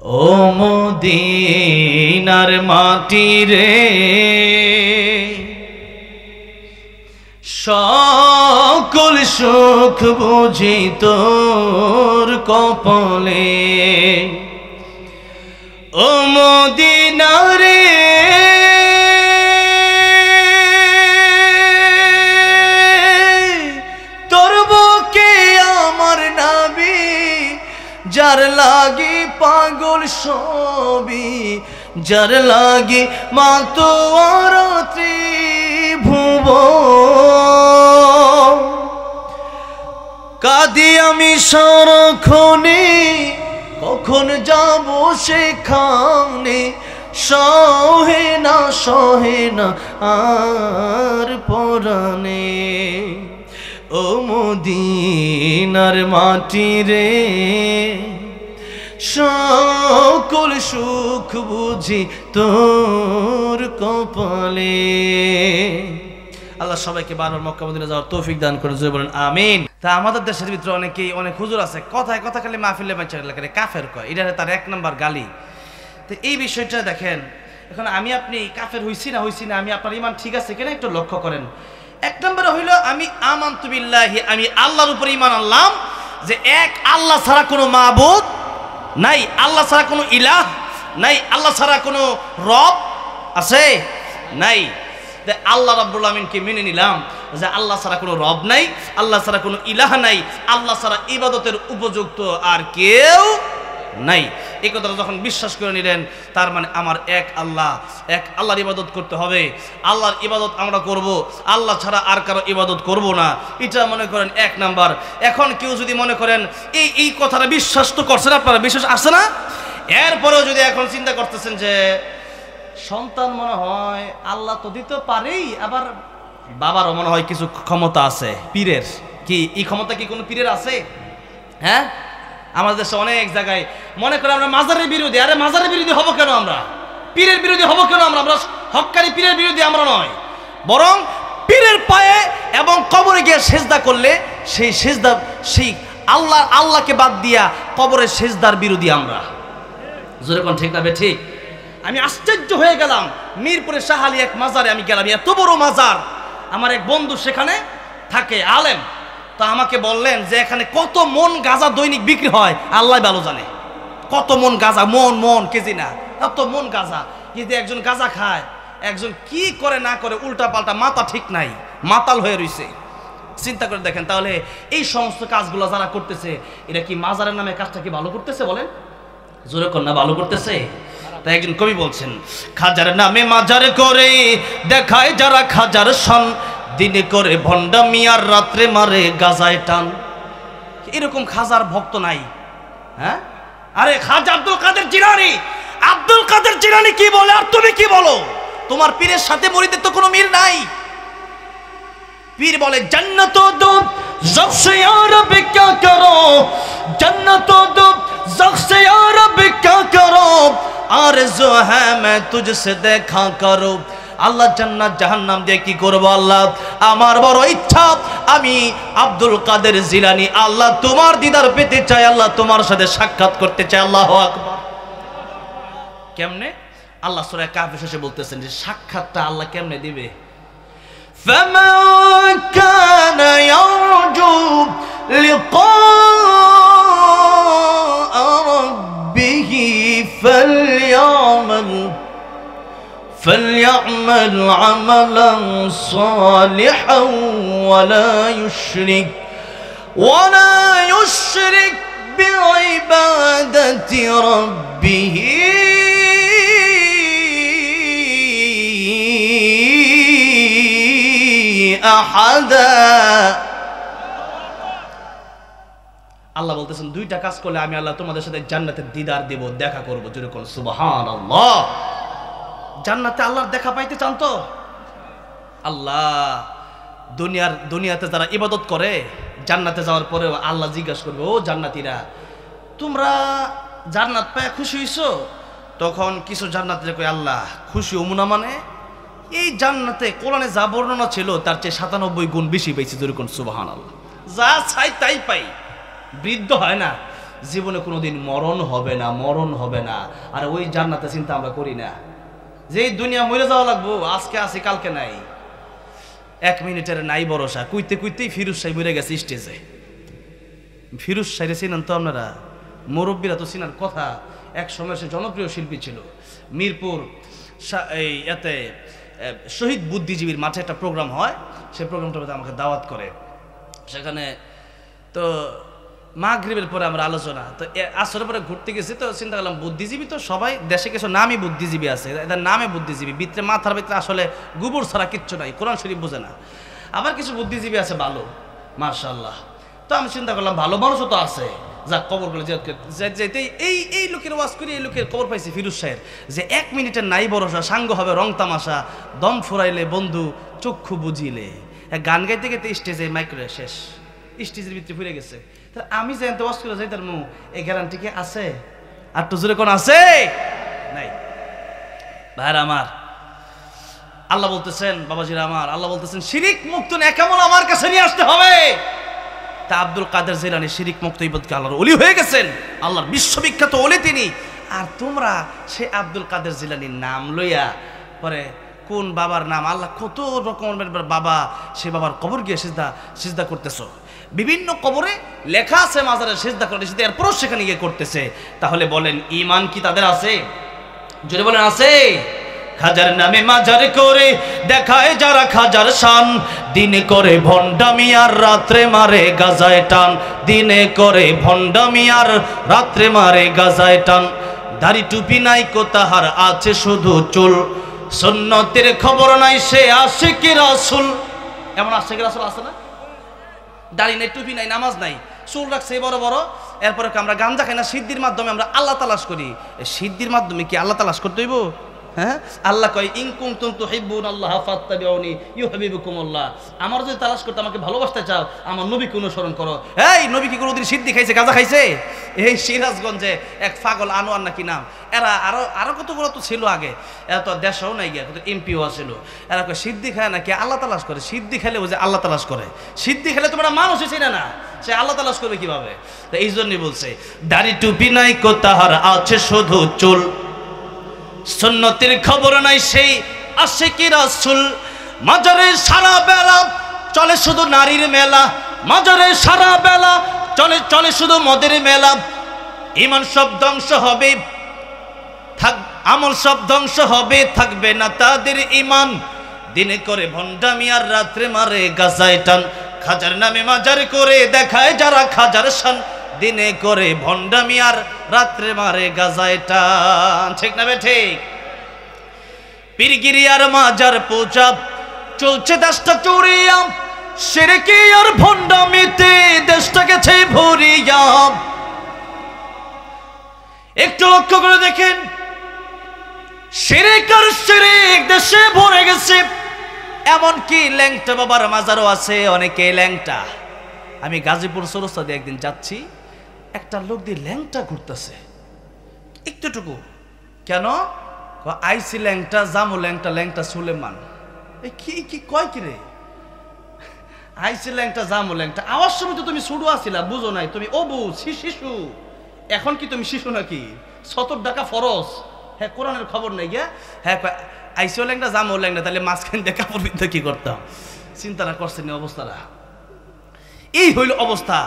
ও মদিনার মাটি রে, সকল সুখ বুঝি তোর কপালে। ও মদিনা রে, তোর বুকে আমার নবী, যার লাগি পাগল সবই, যার লাগি মাতোয়ার ত্রিভুবন। কাঁদি আমি সারাক্ষণে, কখন যাব সেখানে, সহে না আর পরাণে। ও মদিনার মাটি রে, সকল সুখ বুঝি তোর কপালে। আল্লাহ সবাইকে বারবার মক্কা মদিনা যাওয়ার তৌফিক দান করে, জোরে বলেন আমিন। তা আমাদের দেশের ভিতরে অনেকেই অনেক হুজুর আছে, কথায় কথা খালি মাহফিলে বাচ্চা এলাকায় কাফের কয়, এটা তার 1 নম্বর গালি। তো এই বিষয়টা দেখেন, এখন আমি আপনি কাফের হইছি না আমি আপনার ইমান ঠিক আছে কিনা একটু লক্ষ্য করেন। 1 নম্বরে হইল আমি আমানতু বিল্লাহি, আমি আল্লাহর উপর ঈমান আনলাম যে এক আল্লাহ ছাড়া কোনো মাবুদ নাই, আল্লাহ ছাড়া কোনো ইলাহ নাই, আল্লাহ ছাড়া কোনো রব আছে নাই। আল্লাহ রাব্বুল আমিনকে মেনে নিলাম যে আল্লাহ ছাড়া কোনো রব নাই, আল্লাহ ছাড়া কোনো ইলাহ নাই, আল্লাহ ছাড়া ইবাদতের উপযুক্ত আর কেউ নাই। এই কথাটা যখন বিশ্বাস করে নিলেন, তার মানে আমার এক আল্লাহর ইবাদত করতে হবে, আল্লাহর ইবাদত আমরা করব, আল্লাহ ছাড়া আর কারো ইবাদত করব না। এটা মনে করেন 1 নাম্বার। এখন কেউ যদি মনে করেন এই কথাটা বিশ্বাস তো করছেন আপনারা, বিশ্বাস আছে না, এরপরেও যদি এখন চিন্তা করতেছেন যে সন্তান মনে হয় আল্লাহ তো দিতে পারেই, আবার বাবারও মনে হয় কিছু ক্ষমতা আছে পীরের, কি এই ক্ষমতা কি কোনো পীরের আছে? হ্যাঁ, আমাদের দেশে অনেক জায়গায় মনে করে আমরা মাজারের বিরোধী। আরে মাজারের বিরোধী হবো কেন আমরা? পীরের বিরোধী হবো কেন আমরা? আমরা হক্কানি পীরের বিরোধী আমরা নয়, বরং পীরের পায়ে এবং কবরে গিয়ে সেজদা করলে সেই সেজদা, সেই আল্লাহকে বাদ দিয়া কবরের সেজদার বিরোধী আমরা। জোরে কোন ঠিক না বে ঠিক? আমি আশ্চর্য হয়ে গেলাম, মিরপুরের শাহালি এক মাজারে আমি গেলাম, এত বড় মাজার। আমার এক বন্ধু সেখানে থাকে, আলেম, তো আমাকে বললেন যে এখানে কত মন গাঁজা দৈনিক বিক্রি হয় আল্লাহ ভালো জানে। কত মন গাঁজা, মন কেজি না, এত মন গাঁজা। কিন্তু একজন গাঁজা খায়, একজন কি করে না করে, উল্টা পাল্টা, মাথা ঠিক নাই, মাতাল হয়ে রইছে। চিন্তা করে দেখেন তাহলে এই সমস্ত কাজগুলো যারা করতেছে, এরা কি মাজারের নামে কাজটা কি ভালো করতেছে বলেন? জোরে কন্যা ভালো করতেছে? তাই একজন কবি বলছেন, খাজার নামে মাজার করে দেখায় যারা খাজার সন, দিনে করে ভণ্ডামি আর রাত্রে মারে গাজায় টান। এরকম খাজার ভক্ত নাই। হ্যাঁ, আরে খাজা আব্দুল কাদের জিলানী কি বলে আর তুমি কি বলো? তোমার পীরের সাথে মুরিদের তো কোনো মিল নাই। পীর বলে জান্নাত দো জখসে ইয়া রব क्या करो, जन्नत दो जखसे या रब क्या करो, आरज़ू है मैं तुझसे देखा करो। আল্লাহ জান্নাত জাহান্নাম দিয়ে কি করব আল্লাহ? আমার বড় ইচ্ছা আমি আব্দুল কাদের জিলানী, আল্লাহ তোমার দিদার পেতে চাই, আল্লাহ তোমার সাথে সাক্ষাৎ করতে চাই। আল্লাহু আকবার। কেমনে? আল্লাহ সূরা কাহফে শেষে বলতেছেন যে সাক্ষাৎটা আল্লাহ কেমনে দিবে? ফামান কানা ইয়ারজু লিকা রাব্বিহি فليعمل عملا صالحا ولا يشرك بعبادة ربه أحدا। আল্লাহ বলতেছেন 2টা কাজ করলে আমি আল্লাহ তোমাদের সাথে জান্নাতের দিদার দেব, দেখা করব। জোরে বলুন সুবহানাল্লাহ। জান্নাতে আল্লাহর দেখা পাইতে চান তো? আল্লাহ দুনিয়াতে যারা ইবাদত করে, জান্নাতে যাওয়ার পরে আল্লাহ জিজ্ঞাসা করবে, ও জান্নাতীরা তোমরা জান্নাত পায় খুশি হইছো? তখন কিছু জান্নাতীরা কয়, আল্লাহ খুশি হমু না মানে? এই জান্নাতে কোরআনে যা বর্ণনা ছিল তার চেয়ে 97 গুণ বেশি পাইছি। যেরকম সুবহানাল্লাহ। যা চাই তাই পাই, বৃদ্ধ হয় না, জীবনে কোনোদিন মরণ হবে না, মরণ হবে না। আর ওই জান্নাতের চিন্তা আমরা করি না, যে এই দুনিয়া মরে যাওয়া লাগবো, আজকে আসি কালকে নাই, 1 মিনিটের নাই ভরসা। কুইতে কুইতেই ফিরোজ শাহ মরে গেছে স্টেজে। ফিরোজ শাহরে চিনেন তো আপনারা, মুরব্বীরা তো চিনার কথা। এক সময় সে জনপ্রিয় শিল্পী ছিল। মিরপুর এই এতে শহীদ বুদ্ধিজীবীর মাঠে একটা প্রোগ্রাম হয়, সেই প্রোগ্রামটাতে আমাকে দাওয়াত করে। সেখানে তো মাগরিবের পরে আমরা আলোচনা, তো আসরের পরে ঘুরতে গেছি, তো চিন্তা করলাম বুদ্ধিজীবী তো সবাই, দেশে কিছু নামই বুদ্ধিজীবী আছে, এদের নামে বুদ্ধিজীবী, ভিতরে মাথার ভিতরে আসলে গোবর ছাড়া কিচ্ছু নাই, কোরআন শরীফ বোঝে না। আবার কিছু বুদ্ধিজীবী আছে ভালো, মাশাআল্লাহ। তো আমি চিন্তা করলাম ভালো মানুষও তো আছে, যাক কবর গুলো যেতে এই লোকের ওয়াজ করি, এই লোকের খবর পাইছি ফিরোজ শাহের, যে 1 মিনিটের নাই ভরসা, সাঙ্গ হবে রং তামাশা, দম ফুরাইলে বন্ধু চক্ষু বুঝিলে। গান গাইতে গাইতে স্টেজে মাইক্রো শেষ, স্টেজের ভিতরে ফিরে গেছে। তাহলে আমি জানতে ওয়াজ করে যাই, তার মু এই গ্যারান্টি কি আছে? আর তো জোরে কোন আছে নাই? ভাইরা আমার, আল্লাহ বলতেছেন, বাবাজিরা আমার, আল্লাহ বলতেছেন শিরিক মুক্ত নেকামল আমার কাছে নিয়ে আসতে হবে। তা আব্দুল কাদের জিলানী শিরিক মুক্ত ইবাদতকে আল্লাহর ওলি হয়ে গেছেন, আল্লাহর বিশ্ববিখ্যাত ওলি তিনি। আর তোমরা সে আব্দুল কাদের জিলানীর নাম লইয়া পরে কোন বাবার নাম, আল্লাহ কত রকমের বাবা, সে বাবার কবর গিয়ে সিজদা করতেছো। বিভিন্ন কবরে লেখা আছে মাজারে সিজদা করে, এরপরও সেখানে গিয়ে করতেছে। তাহলে বলেন ঈমান কি তাদের আছে? জোরে বলেন আছে? খাজার নামে মাজার করে দেখায় যারা খাজার শান, দিনে করে ভণ্ডামি আর রাত্রে মারে গাজায় টান, দিনে করে ভণ্ডামি আর রাত্রে মারে গাজায় টান। দাড়ি টুপি নাই কো তাহার আছে শুধু চুল, সুন্নতের খবর নাই সে আশিকি রাসূল। এমন আশিকি রাসূল আছে না? দাড়ি নাই, টুপি নাই, নামাজ নাই, চুল রাখছে বড় বড়। এরপরে আমরা গাঞ্জা খাই না, সিদ্ধির মাধ্যমে আমরা আল্লাহ তালাশ করি। সিদ্ধির মাধ্যমে কি আল্লাহ তালাশ করতে হইব? হ্যাঁ, আল্লাহ কয় ইন কুনতুম তুহিব্বুনাল্লাহ ফাত্তাবিউনি ইউহিব্বুকুমুল্লাহ। আমার যদি তালাশ করতে, আমাকে ভালোবাসতে চাও, আমার নবীকে অনুসরণ করো। এই নবী কি কোনোদিন সিদ্ধি খাইছে, গাঁজা খাইছে? এই সিরাজগঞ্জে এক পাগল আনোয়ার নাকি নাম, এরা আরো কতগুলো তো ছিল আগে, এরা তো দেশেও নাই গিয়া, কিন্তু এমপিও ছিল। এরা কয় সিদ্ধি খায় নাকি আল্লাহ তালাশ করে। সিদ্ধি খেলে ও যে আল্লাহ তালাশ করে, সিদ্ধি খেলে তোমরা মানুষই চিনে না, সে আল্লাহ তালাশ করবে কিভাবে? তো এই জন্যই বলছে দাড়ি টুপি নাই কো তাহার আছে শুধু চুল, সুন্নতের খবর নাই সেই আশিকি রাসূল। মাজারে সারা বেলা চলে শুধু নারীর মেলা, মাজারে সারা বেলা চলে শুধু মদের মেলা। ঈমান সব ধ্বংস হবে, আমল সব ধ্বংস হবে, থাকবে না তাদের ঈমান। দিনে করে ভণ্ডামি আর রাত্রে মারে গাজায় টান, খাজার নামে মাজার করে দেখায় যারা খাজার শান, দিনে করে ভণ্ডামি আর রাত্রে মারে গাজায় টান। ঠিক না বে ঠিক? পীরগিরি আর মাজার পূজা চলছে দেশটা চুরিয়া, শিরকি আর ভণ্ডামিতে দেশটা গেছে ভরিয়া। একটু লক্ষ্য করে দেখেন, শিরক আর শিরক দেশে ভরে গেছে। এমনকি ল্যাংটা বাবার মাজারও আছে, অনেকে ল্যাংটা। আমি গাজীপুর চৌরাস্তা দিয়ে একদিন যাচ্ছি, একটা লোক দিয়ে ল্যাংটা ঘুরতেছে একটুটুকু। কেন? আইসি ল্যাংটা, জামু ল্যাংটা, ল্যাংটা সুলেমান। কি কয় কি রে? আইসি ল্যাংটা, জামু ল্যাংটা। আওয়াজ সময় তো তুমি ছোট আছিলা, বুঝো নাই তুমি, অবু শিশু। এখন কি তুমি শিশু নাকি? ৭০ টাকা ফরজ। হ্যাঁ, কোরআনের খবর নেই গিয়া। হ্যাঁ, আইসিও ল্যাংটা, জামু ল্যাংটা, তাহলে মাঝখান দিয়ে কাপড় বিদ্ধা কি করতাম? চিন্তাটা করছেন অবস্থাটা? এই হইল অবস্থা।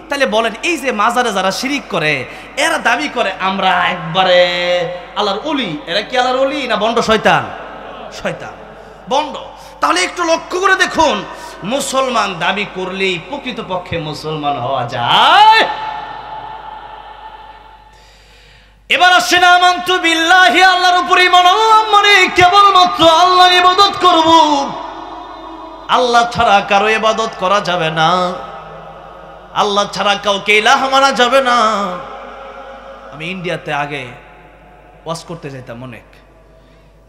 তাহলে বলেন, এই যে মাজারে যারা শিরিক করে, এরা দাবি করে আমরা একবারে আল্লাহর ওলি। এরা কি আল্লাহর ওলি না বন্ড শয়তান? শয়তান, বন্ড। তাহলে একটু লক্ষ্য করে দেখুন, মুসলমান দাবি করলেই প্রকৃতপক্ষে মুসলমান হওয়া যায়? এবার আসেন আমানতু বিল্লাহি, আল্লাহর উপর ঈমান আনলাম মানে কেবলমাত্র আল্লাহর ইবাদত করব, আল্লাহ ছাড়া কারো ইবাদত করা যাবে না, আল্লাহ ছাড়া কাউকে ইলাহ মানা যাবে না। আমি ইন্ডিয়াতে আগে ওয়াজ করতে যাইতাম অনেক,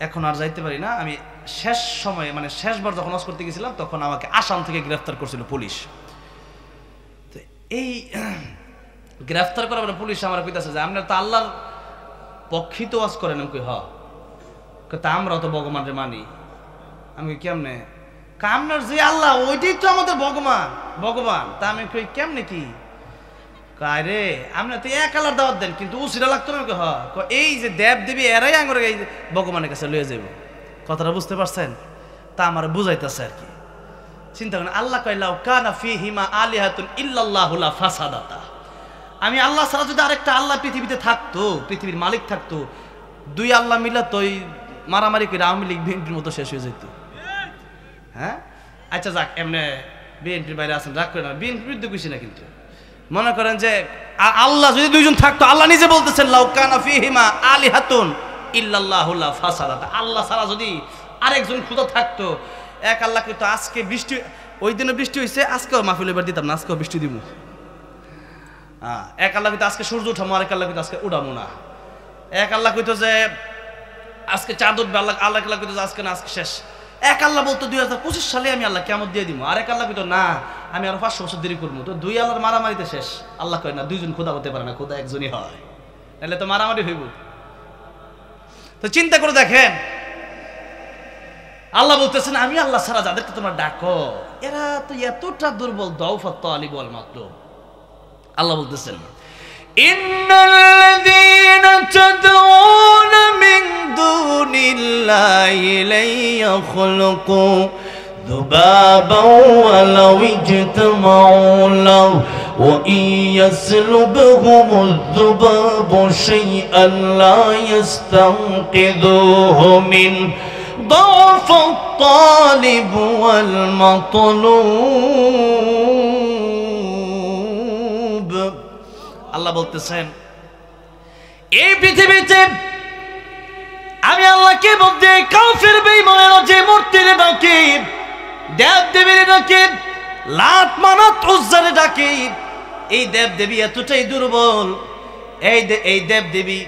এখন আর যাইতে পারি না। আমি শেষ সময়ে, মানে শেষবার যখন ওয়াজ করতে গেছিলাম, তখন আমাকে আসাম থেকে গ্রেফতার করছিল পুলিশ। তো এই গ্রেফতার করার পরে পুলিশ আমার কইতাছে যে আপনার তো আল্লাহর পক্ষিত ওয়াজ করেন। আমি কই হ, তা আমরাও তো ভগবানরে মানি। আমি কেমনে? আপনার যে আল্লাহ ওইটাই তো আমাদের ভগবান। তা আমি কই কেমনে কি? কারে আমরা তো এক আল্লাহর দাওয়াত দেন কিন্তু উসিরা লাগতো না। এই যে দেব দেবী এরাই আঙুরে এই ভগবানের কাছে লয়ে যাব। কথাটা বুঝতে পারছেন? তা আমার বুঝাইতেছে আর কি। চিন্তা করেন, আল্লাহ কইলাও কানা ফিহিমা আলিহাতুন ইল্লাল্লাহু লা ফাসাদাতা। আমি আল্লাহ ছাড়া যদি আরেকটা আল্লাহ পৃথিবীতে থাকতো, পৃথিবীর মালিক থাকতো, দুই আল্লাহ মিলা তো মারামারি করে আওয়ামী লীগ বিএনপির মতো শেষ হয়ে যেত। হ্যাঁ আচ্ছা যাক, এমনি বিএনপির বাইরে আছেন, রাগ করে না, বিএনপির বিরুদ্ধে কিছু না। কিন্তু মনে করেন যে আল্লাহ যদি দুইজন থাকতো, আল্লাহ নিজে বলতেছেন লাউ কানা ফিহিমা আলিহাতুন ইল্লাল্লাহু লা ফাসাদাতা। আল্লাহ ছাড়া যদি আরেকজন খোদা থাকতো, এক আল্লাহ কিন্তু আজকে বৃষ্টি, ওই দিনে বৃষ্টি হয়েছে, আজকেও মাহফিল এবার দিতাম না, আজকেও বৃষ্টি দিব। এক আল্লাহ কিন্তু আজকে সূর্য উঠামো, আরেক আল্লাহ কিন্তু আজকে উঠামো না। এক আল্লাহ কইতো যে আজকে চাঁদ উঠবে, আল্লাহ আল্লাহ কইতো যে আজকে না, আজকে শেষ। এক আল্লাহ বলতো 2025 সালে আমি আল্লাহ কিয়ামত দিয়ে দিব, আরেক আল্লাহ কইতো না আমি আরো 500 বছর দেরি করবো। তো দুই আল্লাহর মারামারিতে শেষ। আল্লাহ কয় না, দুইজন খোদা হতে পারে না, খোদা একজনই হয়, তাহলে তো মারামারি হইব। তো চিন্তা করে দেখেন, আল্লাহ বলতেছেন আমি আল্লাহ ছাড়া যাদেরকে তোমরা ডাকো এরা তো এতটা দুর্বল, দাউফাত তালিব ওয়াল মাতলুব। আল্লাহ বলতেছেন ইন্নাল্লাযীনা তাদউনা মিন দুনিল্লাহি লা ইয়াখলুকু যুবাবান ওয়ালাউ ইজতামাউ লাহু ওয়া ইয়াসলুবহুমুয যুবাবু শাইআন লা ইস্তানকিযুহু মিন ضعف الطالب والمطلوب। আল্লাহ বলতেছেন এই পৃথিবীতে আমি আল্লাহকে বলতে কাফের বেঈমানেরা যে মূর্তির ডাকে, দেব দেবীর ডাকে, লাত মানাত উজ্জারে ডাকে, এই দেব দেবী এতটাই দুর্বল। এই দেব দেবী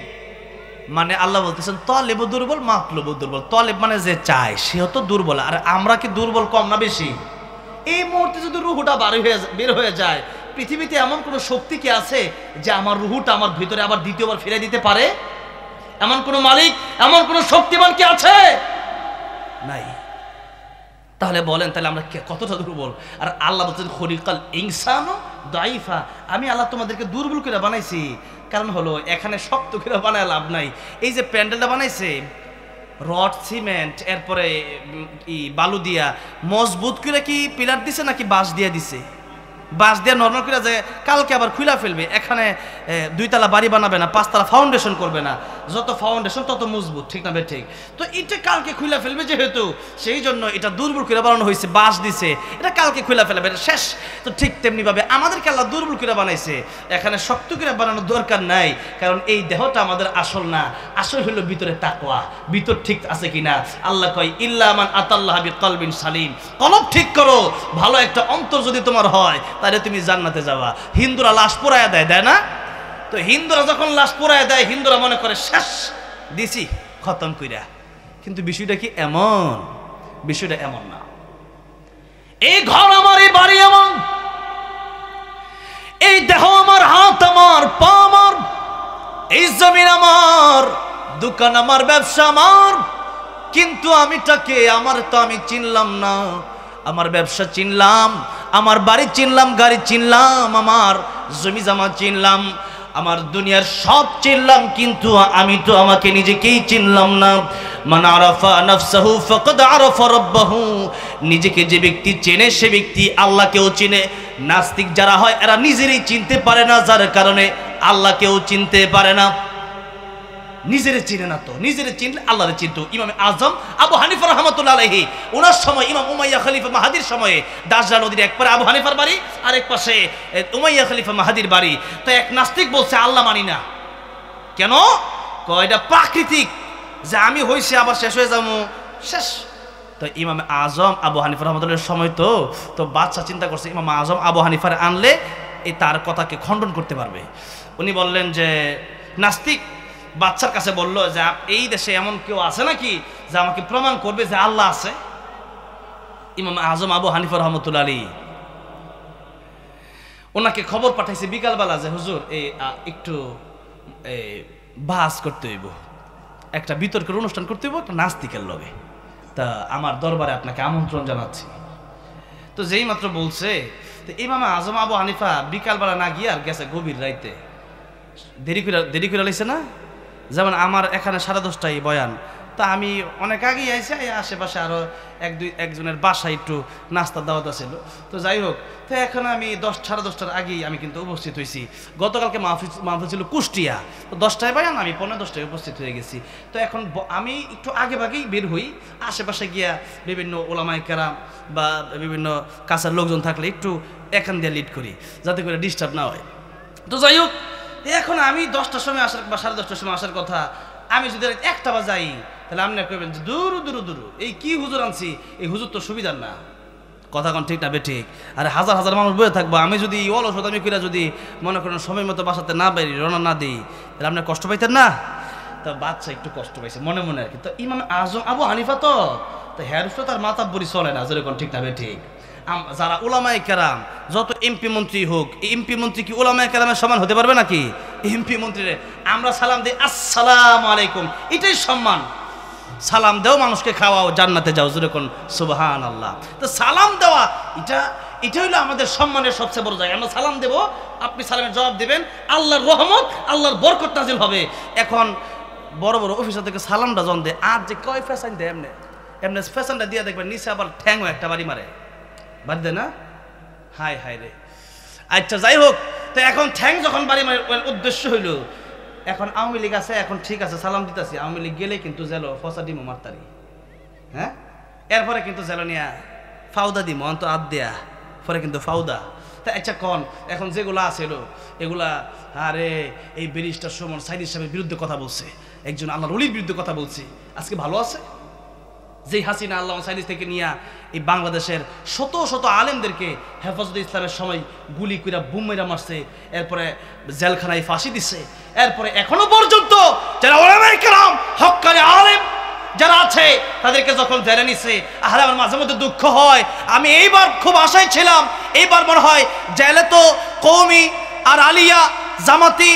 মানে আল্লাহ বলতেছেন তলেব দুর্বল, মাতলুব দুর্বল। তলেব মানে যে চায় সেও তো দুর্বল, আর আমরা কি দুর্বল কম না বেশি? এই মুহূর্তে যদি রুহুটা বের হয়ে যায়, পৃথিবীতে এমন কোন শক্তি কি আছে যে আমার রুহুটা আমার ভিতরে আবার দ্বিতীয়বার ফিরে দিতে পারে? এমন কোন মালিক, এমন কোন শক্তিমান কি আছে? নাই। তাহলে বলেন, তাহলে আমরা কতটা দুর্বল? আর আল্লাহ বলছেন খলিকাল ইনসানু দাইফা, আমি আল্লাহ তোমাদেরকে দুর্বল করে বানাইছি। কারণ হলো এখানে শক্ত করে বানায় লাভ নাই। এই যে প্যান্ডেলটা বানাইছে রড সিমেন্ট এরপরে বালু দিয়া মজবুত করে কি পিলার দিছে নাকি বাঁশ দিয়ে দিছে? বাঁশ দিয়ে নর্মাল করে যে কালকে আবার খুলা ফেলবে। এখানে 2 তলা বাড়ি বানাবে না, 5 তলা ফাউন্ডেশন করবে না, যত ফাউন্ডেশন তত মজবুত, ঠিক না? ঠিক। তো এটা কালকে খুলা ফেলবে যেহেতু, সেই জন্য এটা দুর্বল করে বানানো হয়েছে, বাঁশ দিছে, এটা কালকে খুলা ফেলবে, এটা শেষ। তো ঠিক তেমনি ভাবে আমাদেরকে আল্লাহ দুর্বল করে বানাইছে, এখানে শক্ত করে বানানোর দরকার নাই। কারণ এই দেহটা আমাদের আসল না, আসল হলো ভিতরে তাকওয়া, ভিতর ঠিক আছে কিনা। আল্লাহ কয় ইল্লা মান আতাল্লাহ বিকলবিন সালিম, কলব ঠিক করো, ভালো একটা অন্তর যদি তোমার হয় তাহলে তুমি জান্নাতে যাবা। হিন্দুরা লাশ পোড়ায়া দেয়, দেয় না? তো হিন্দুরা যখন লাশ পোড়ায়া দেয়, হিন্দুরা মনে করে শেষ দিছি খতম কইরা। কিন্তু বিষয়টা কি এমন? বিষয়টা এমন না। এই ঘর আমার, এই বাড়ি আমার, এই দেহ আমার, হাত আমার, পা আমার, এই জমিন আমার, দোকান আমার, ব্যবসা আমার, কিন্তু আমিটাকে আমার তো আমি চিনলাম না। আমার ব্যবসা চিনলাম, আমার বাড়ি চিনলাম, গাড়ি চিনলাম, আমার জমি জমা চিনলাম, আমার দুনিয়ার সব চিনলাম, কিন্তু আমি তো আমাকে নিজেকেই চিনলাম না। মান আরাফা নাফসাহু ফাকাদ আরাফা রাব্বাহু, নিজেকে যে ব্যক্তি চেনে সে ব্যক্তি আল্লাহকেও চিনে। নাস্তিক যারা হয় এরা নিজেরই চিনতে পারে না, যার কারণে আল্লাহকেও চিনতে পারে না। নিজেরে চিনে না, তো নিজেরে চিনলে আল্লাহরে চিনতো। ইমাম আজম আবু হানিফা রাহমাতুল্লাহ আলাইহি, ওনার সময় ইমাম উমাইয়া খলিফা মাহাদির সময়ে দাজরা নদীর এক পারে আবু হানিফার বাড়ি, আর এক পাশে উমাইয়া খলিফা মাহাদির বাড়ি। তো এক নাস্তিক বলছে আল্লাহ মানি না। কেন? কয়টা প্রাকৃতিক, যে আমি হইছে আবার শেষ হয়ে যাবো, শেষ। তো ইমাম আজম আবু হানিফা রাহমাতুল্লাহর সময় তো বাদশা চিন্তা করছে ইমাম আজম আবু হানিফার আনলে এই তার কথাকে খণ্ডন করতে পারবে। উনি বললেন যে নাস্তিক বাচ্চার কাছে বলল যে এই দেশে এমন কেউ আছে নাকি যে আমাকে প্রমাণ করবে যে আল্লাহ আছে? ইমাম আজম আবু হানিফা রাহমাতুল্লাহ আলাইহি ওনাকে খবর পাঠাইছে বিকালবেলা যে হুজুর একটু বাস করতে হইব, একটা বিতর্কের অনুষ্ঠান করতে হইব একটা নাস্তিকের লগে, তা আমার দরবারে আপনাকে আমন্ত্রণ জানাচ্ছি। তো যেই মাত্র বলছে তো ইমাম আজম আবু হানিফা বিকালবেলা না গিয়ে আর গেছে গভীর রাইতে, দেরি করে লাইছে না। যেমন আমার এখানে 10:30টায় বয়ান, তা আমি অনেক আগেই আইসি, আশেপাশে আরও একজনের বাসায় একটু নাস্তার দাওয়াত ছিল। তো যাই হোক, তো এখন আমি 10-10:30টার আগেই আমি কিন্তু উপস্থিত হয়েছি। গতকালকে মাহফিল ছিল কুষ্টিয়া, তো 10টায় বয়ান, আমি 15-10টায় উপস্থিত হয়ে গেছি। তো এখন আমি একটু আগে ভাগেই বের হই, আশেপাশে গিয়া বিভিন্ন ওলামায়ে কেরাম বা বিভিন্ন কাছের লোকজন থাকলে একটু এখান দিয়ে লিড করি, যাতে করে ডিস্টার্ব না হয়। তো যাই হোক, এখন আমি 10টার সময় আসার বা 10:30টার সময় আসার কথা, আমি যদি 1টা বাজাই তাহলে আপনি কইবেন যে দূর এই কি হুজুর আনছি, এই হুজুর তো সুবিধার না। কথা কোন ঠিক না বে ঠিক? আরে হাজার হাজার মানুষ বয়ে থাকবো, আমি যদি অলসতামি করে যদি মনে করেন সময় মতো বাসাতে না বেরি, রওনা না দিই, তাহলে আপনি কষ্ট পাইতেন না? তো বাচ্চা একটু কষ্ট পাইছে মনে মনে আর কি। তো ইমাম আজম আবু হানিফা তো হ্যার উপরে তার মাতাব্বরি চলে না, যেরকম ঠিক না বে ঠিক? যারা উলামায়ে কেরাম, যত এমপি মন্ত্রী হোক, এই এমপি মন্ত্রী কি উলামায়ে কেরামের সমান হতে পারবে নাকি? এমপি মন্ত্রীরে আমরা সালাম দিই আসসালামু আলাইকুম, এটাই সম্মান। সালাম দেও, মানুষকে খাওয়াও, জান্নাতে যাও, যেরকম সুবহানাল্লাহ। তো সালাম দেওয়া এটা হলো আমাদের সম্মানের সবচেয়ে বড় জায়গা। আমরা সালাম দেব, আপনি সালামের জবাব দেবেন, আল্লাহর রহমত, আল্লাহর বরকত নাজিল হবে। এখন বড় বড় অফিসার থেকে সালামটা জন দেয়, আর যে কয় ফ্যাশন দেয় এমনি ফ্যাশনটা দিয়ে দেখবেন নিচে আবার ঠ্যাংও একটা বাড়ি মারে, বাড়ি দেয় না? হায় হায় রে। আচ্ছা যাই হোক, তো এখন ঠ্যাং যখন বাড়ি মারে, উদ্দেশ্য হইল এখন আওয়ামী লীগ আছে, এখন ঠিক আছে সালাম দিতেছি, আওয়ামী লীগ গেলে কিন্তু জেলো ফসা দিমো মারতারি, হ্যাঁ, এরপরে কিন্তু জেলো নিয়া ফাউদা দিমো অন্ত আদ দেয়া, পরে কিন্তু ফাউদা। তা আচ্ছা কন এখন যেগুলো আছে এগুলা, আরে এই ব্যারিস্টার সুমন সাইদি সাহেবের বিরুদ্ধে কথা বলছে, একজন আল্লাহর ওলির বিরুদ্ধে কথা বলছে, আজকে ভালো আছে? যেই হাসিনা আল্লাহ সাইদি থেকে নিয়ে এই বাংলাদেশের শত শত আলেমদেরকে হেফাজতে ইসলামের সময় গুলি কইরা বুম মেরা মারছে, এরপরে জেলখানায় ফাঁসি দিচ্ছে, এরপরে এখনো পর্যন্ত যারা উলামায়ে কেরাম হক্কানি আলেম যারা আছে তাদেরকে যখন জেলে নিছে, আরে আমার মাঝে মধ্যে দুঃখ হয়। আমি এইবার খুব আশায় ছিলাম, এইবার মনে হয় জেলে তো কওমি আর আলিয়া জামাতি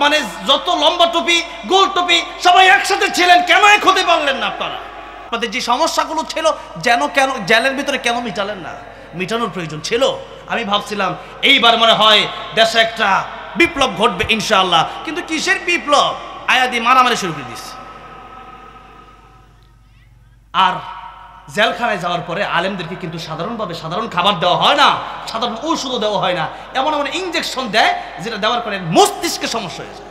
মানে যত লম্বা টুপি গোল টুপি সবাই একসাথে ছিলেন, কেন এক হতে পারলেন না আপনারা? আপনাদের যে সমস্যাগুলো ছিল কেন জেলের ভিতরে কেন মিটালেন না? মিটানোর প্রয়োজন ছিল। আমি ভাবছিলাম এইবার মনে হয় দেশে একটা বিপ্লব ঘটবে ইনশাআল্লাহ, কিন্তু কিসের বিপ্লব? আয়াদি মারামারি শুরু করে দিচ্ছে। আর জেলখানায় যাওয়ার পরে আলেমদেরকে কিন্তু সাধারণভাবে সাধারণ খাবার দেওয়া হয় না, সাধারণ ঔষধও দেওয়া হয় না, এমন এমন ইঞ্জেকশন দেয় যেটা দেওয়ার পরে মস্তিষ্কে সমস্যা হয়ে যায়।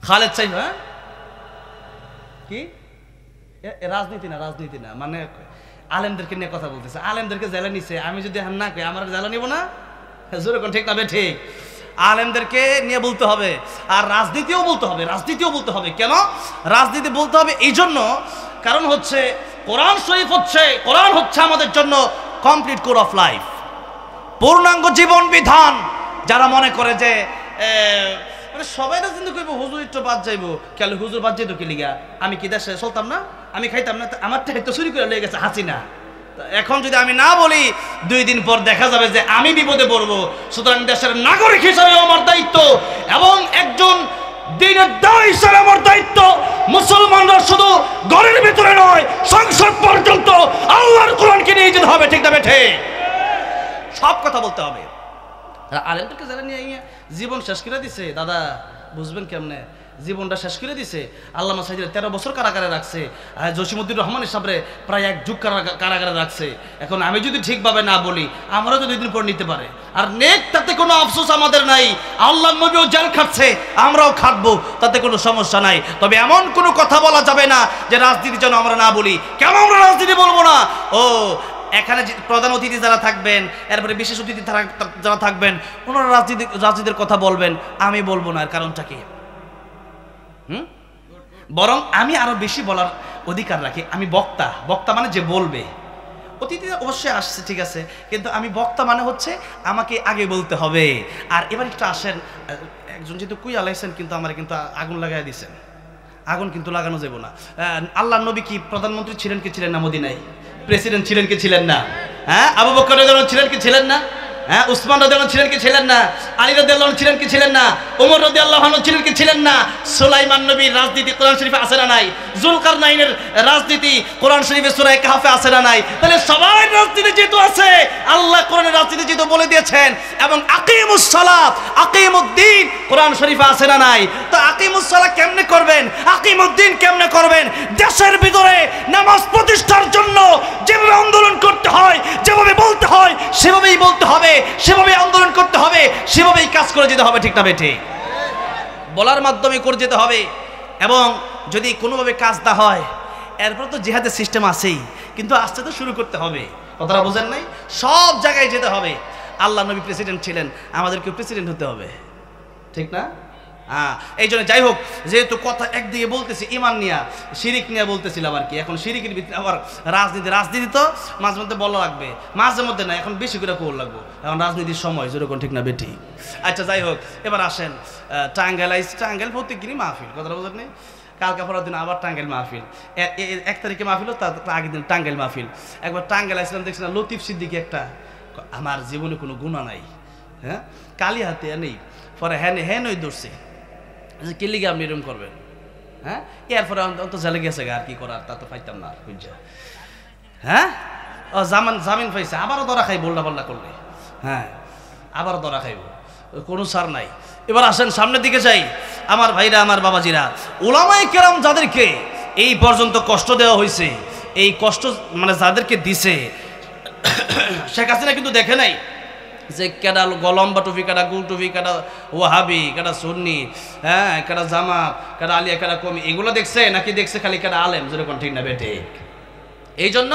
খালেদ সাহেব, হ্যাঁ কি রাজনীতি না মানে আলেমদেরকে নিয়ে কথা বলতেছে, আলেমদেরকে জেলে নিছে। আমি যদি না কই আমার জেলা নিব না, যেরকম ঠিক না ঠিক? আলেমদেরকে নিয়ে বলতে হবে, আর রাজনীতিও বলতে হবে। কেন রাজনীতি বলতে হবে? এই জন্য, কারণ হচ্ছে কোরআন শরীফ কোরআন হচ্ছে আমাদের জন্য কমপ্লিট কোর অফ লাইফ, পূর্ণাঙ্গ জীবন বিধান। যারা মনে করে যে মানে সবাই রাজনীতি করবো, হুজুর একটু বাদ যাইবো, কেন হুজুর বাদ যাইতো কি লিগা? আমি কি দেশে চলতাম না? আমি খাইতাম না? আমার তো চুরি করে লেগে গেছে হাসিনা। এখন যদি আমি না বলি, 2 দিন পর দেখা যাবে যে আমি বিপদে পড়বো। সুতরাং দেশের নাগরিক হিসাবে আমার দায়িত্ব, এবং একজন দিনের দায়ী হিসাবে আমার দায়িত্ব, মুসলমানরা শুধু ঘরের ভিতরে নয়, সংসদ পর্যন্ত আল্লাহর কোরআনকে নিয়ে যেতে হবে। ঠিক না বেঠে? সব কথা বলতে হবে। আলেমদেরকে যারা নিয়ে জীবন শেষ করে দিছে, দাদা বুঝবেন কেমনে? জীবনটা শেষ করে দিছে। আল্লামা সাইদির 13 বছর কারাগারে রাখছে, জসিমউদ্দিন রহমান সাহেবরে প্রায় 1 যুগ কারাগারে রাখছে। এখন আমি যদি ঠিকভাবে না বলি, আমরা তো 2 দিন পর নিতে পারে। আর নেক, তাতে কোনো আফসোস আমাদের নাই। আল্লাহর নবীও জেল খাটছে, আমরাও খাটবো, তাতে কোনো সমস্যা নাই। তবে এমন কোনো কথা বলা যাবে না যে রাজনীতি যেন আমরা না বলি। কেন আমরা রাজনীতি বলবো না? এখানে প্রধান অতিথি যারা থাকবেন, এরপরে বিশেষ অতিথি যারা থাকবেন, ওনারা রাজনীতির কথা বলবেন, আমি বলবো না। এর কারণটা কি? বরং আমি আরো বেশি বলার অধিকার রাখি। আমি বক্তা মানে যে বলবে। অতিথি অবশ্যই আসছে, ঠিক আছে, কিন্তু আমি বক্তা মানে হচ্ছে আমাকে আগে বলতে হবে। আর এবার একটু আসেন, একজন যেহেতু কুই আলাইছেন, কিন্তু আমার কিন্তু আগুন লাগাই দিয়েছেন। আগুন কিন্তু লাগানো যাবে না। আল্লাহর নবী কি প্রধানমন্ত্রী ছিলেন কি ছিলেন না? মদিনায় প্রেসিডেন্ট ছিলেন কি ছিলেন না? হ্যাঁ, আবু বকর রাদিয়াল্লাহু আনহু ছিলেন কি ছিলেন না? হ্যাঁ, উসমান রাদিয়াল্লাহু ছিলেন কি ছিলেন না? আলী রাদিয়াল্লাহু ছিলেন কি ছিলেন না? ওমর রাদিয়াল্লাহু ছিলেন কি ছিলেন না? সুলাইমান নবীর রাজনীতি কোরআন শরীফে আছে না নাই? জুলকারনাইনের রাজনীতি কোরআন শরীফে সূরা কাহফে আছে না নাই? তাহলে সবাই রাজনীতি যেহেতু আছে, আল্লাহ কোরআনের রাজনীতি যেহেতু বলে দিয়েছেন, এবং আকিমুস সালাত আকিমুদ্দিন কোরআন শরীফে আছে না নাই? তো আকিমুস সালাত কেমনে করবেন, আকিমুদ্দিন কেমনে করবেন? দেশের ভিতরে নামাজ প্রতিষ্ঠার জন্য যেভাবে আন্দোলন করতে হয়, যেভাবে বলতে হয় সেভাবেই বলতে হবে, সেভাবে আন্দোলন করতে হবে, সেভাবেই কাজ করে যেতে হবে। ঠিক না বেঠে? বলার মাধ্যমে করে যেতে হবে। এবং যদি কোনোভাবে কাজ না হয়, এরপর তো জিহাদের সিস্টেম আছেই, কিন্তু আস্তে তো শুরু করতে হবে। কথাটা বোঝেন নাই? সব জায়গায় যেতে হবে। আল্লাহ নবী প্রেসিডেন্ট ছিলেন, আমাদেরকে প্রেসিডেন্ট হতে হবে। ঠিক না? হ্যাঁ, এই জন্য যাই হোক, যেহেতু কথা একদিকে বলতেছি ইমান নিয়ে, শিরিক নিয়ে বলতেছিলাম আর কি। এখন শিরিকের ভিতরে আবার রাজনীতি তো মাঝে মধ্যে বলা লাগবে, মাঝে মধ্যে না, এখন বেশি করে কোল লাগবো, এখন রাজনীতির সময় যেরকম। ঠিক না বেটি? আচ্ছা যাই হোক, এবার আসেন টাঙ্গাইল প্রত্যেকদিনই মাহফিল। কথাটা বোঝেন নেই? কালকে পরের দিন আবার টাঙ্গাইল মাহফিল, 1 তারিখে মাহফিল, তার আগের দিন টাঙ্গাইল মাহফিল। একবার টাঙ্গাইল আসলাম, দেখছিলাম লতিফ সিদ্দিকী একটা, আমার জীবনে কোনো গুণা নাই, হ্যাঁ, কালি হাতে নেই, পরে হ্যাঁ নই দৌড়ছে, কে লিগে আপনি এরকম করবেন? হ্যাঁ, এরপরে অন্ত জেলে গেছে, আর কি করার, তা তো পাইতাম না বুঝা। হ্যাঁ, ও জামিন পাইছে, আবারও ধরা খাই বল্লা করলে। হ্যাঁ, আবারও ধরা খাইব, কোনো সার নাই। এবার আসেন সামনের দিকে যাই। আমার ভাইরা, আমার বাবাজিরা, উলামায়ে কেরাম যাদেরকে এই পর্যন্ত কষ্ট দেওয়া হয়েছে, এই কষ্ট মানে যাদেরকে দিছে, শেখ হাসিনা কিন্তু দেখে নাই যে কেডা গলম্বা টুপি, কেডা গুল টুপি, কেডা ওয়াহাবি, কেডা সুন্নি, হ্যাঁ, কেডা জামাত, কেডা আলিয়া, কেডা কমি, এগুলো দেখছে নাকি? দেখছে খালি কেডা আলেম। যেরকম ঠিক না বেটে? এই জন্য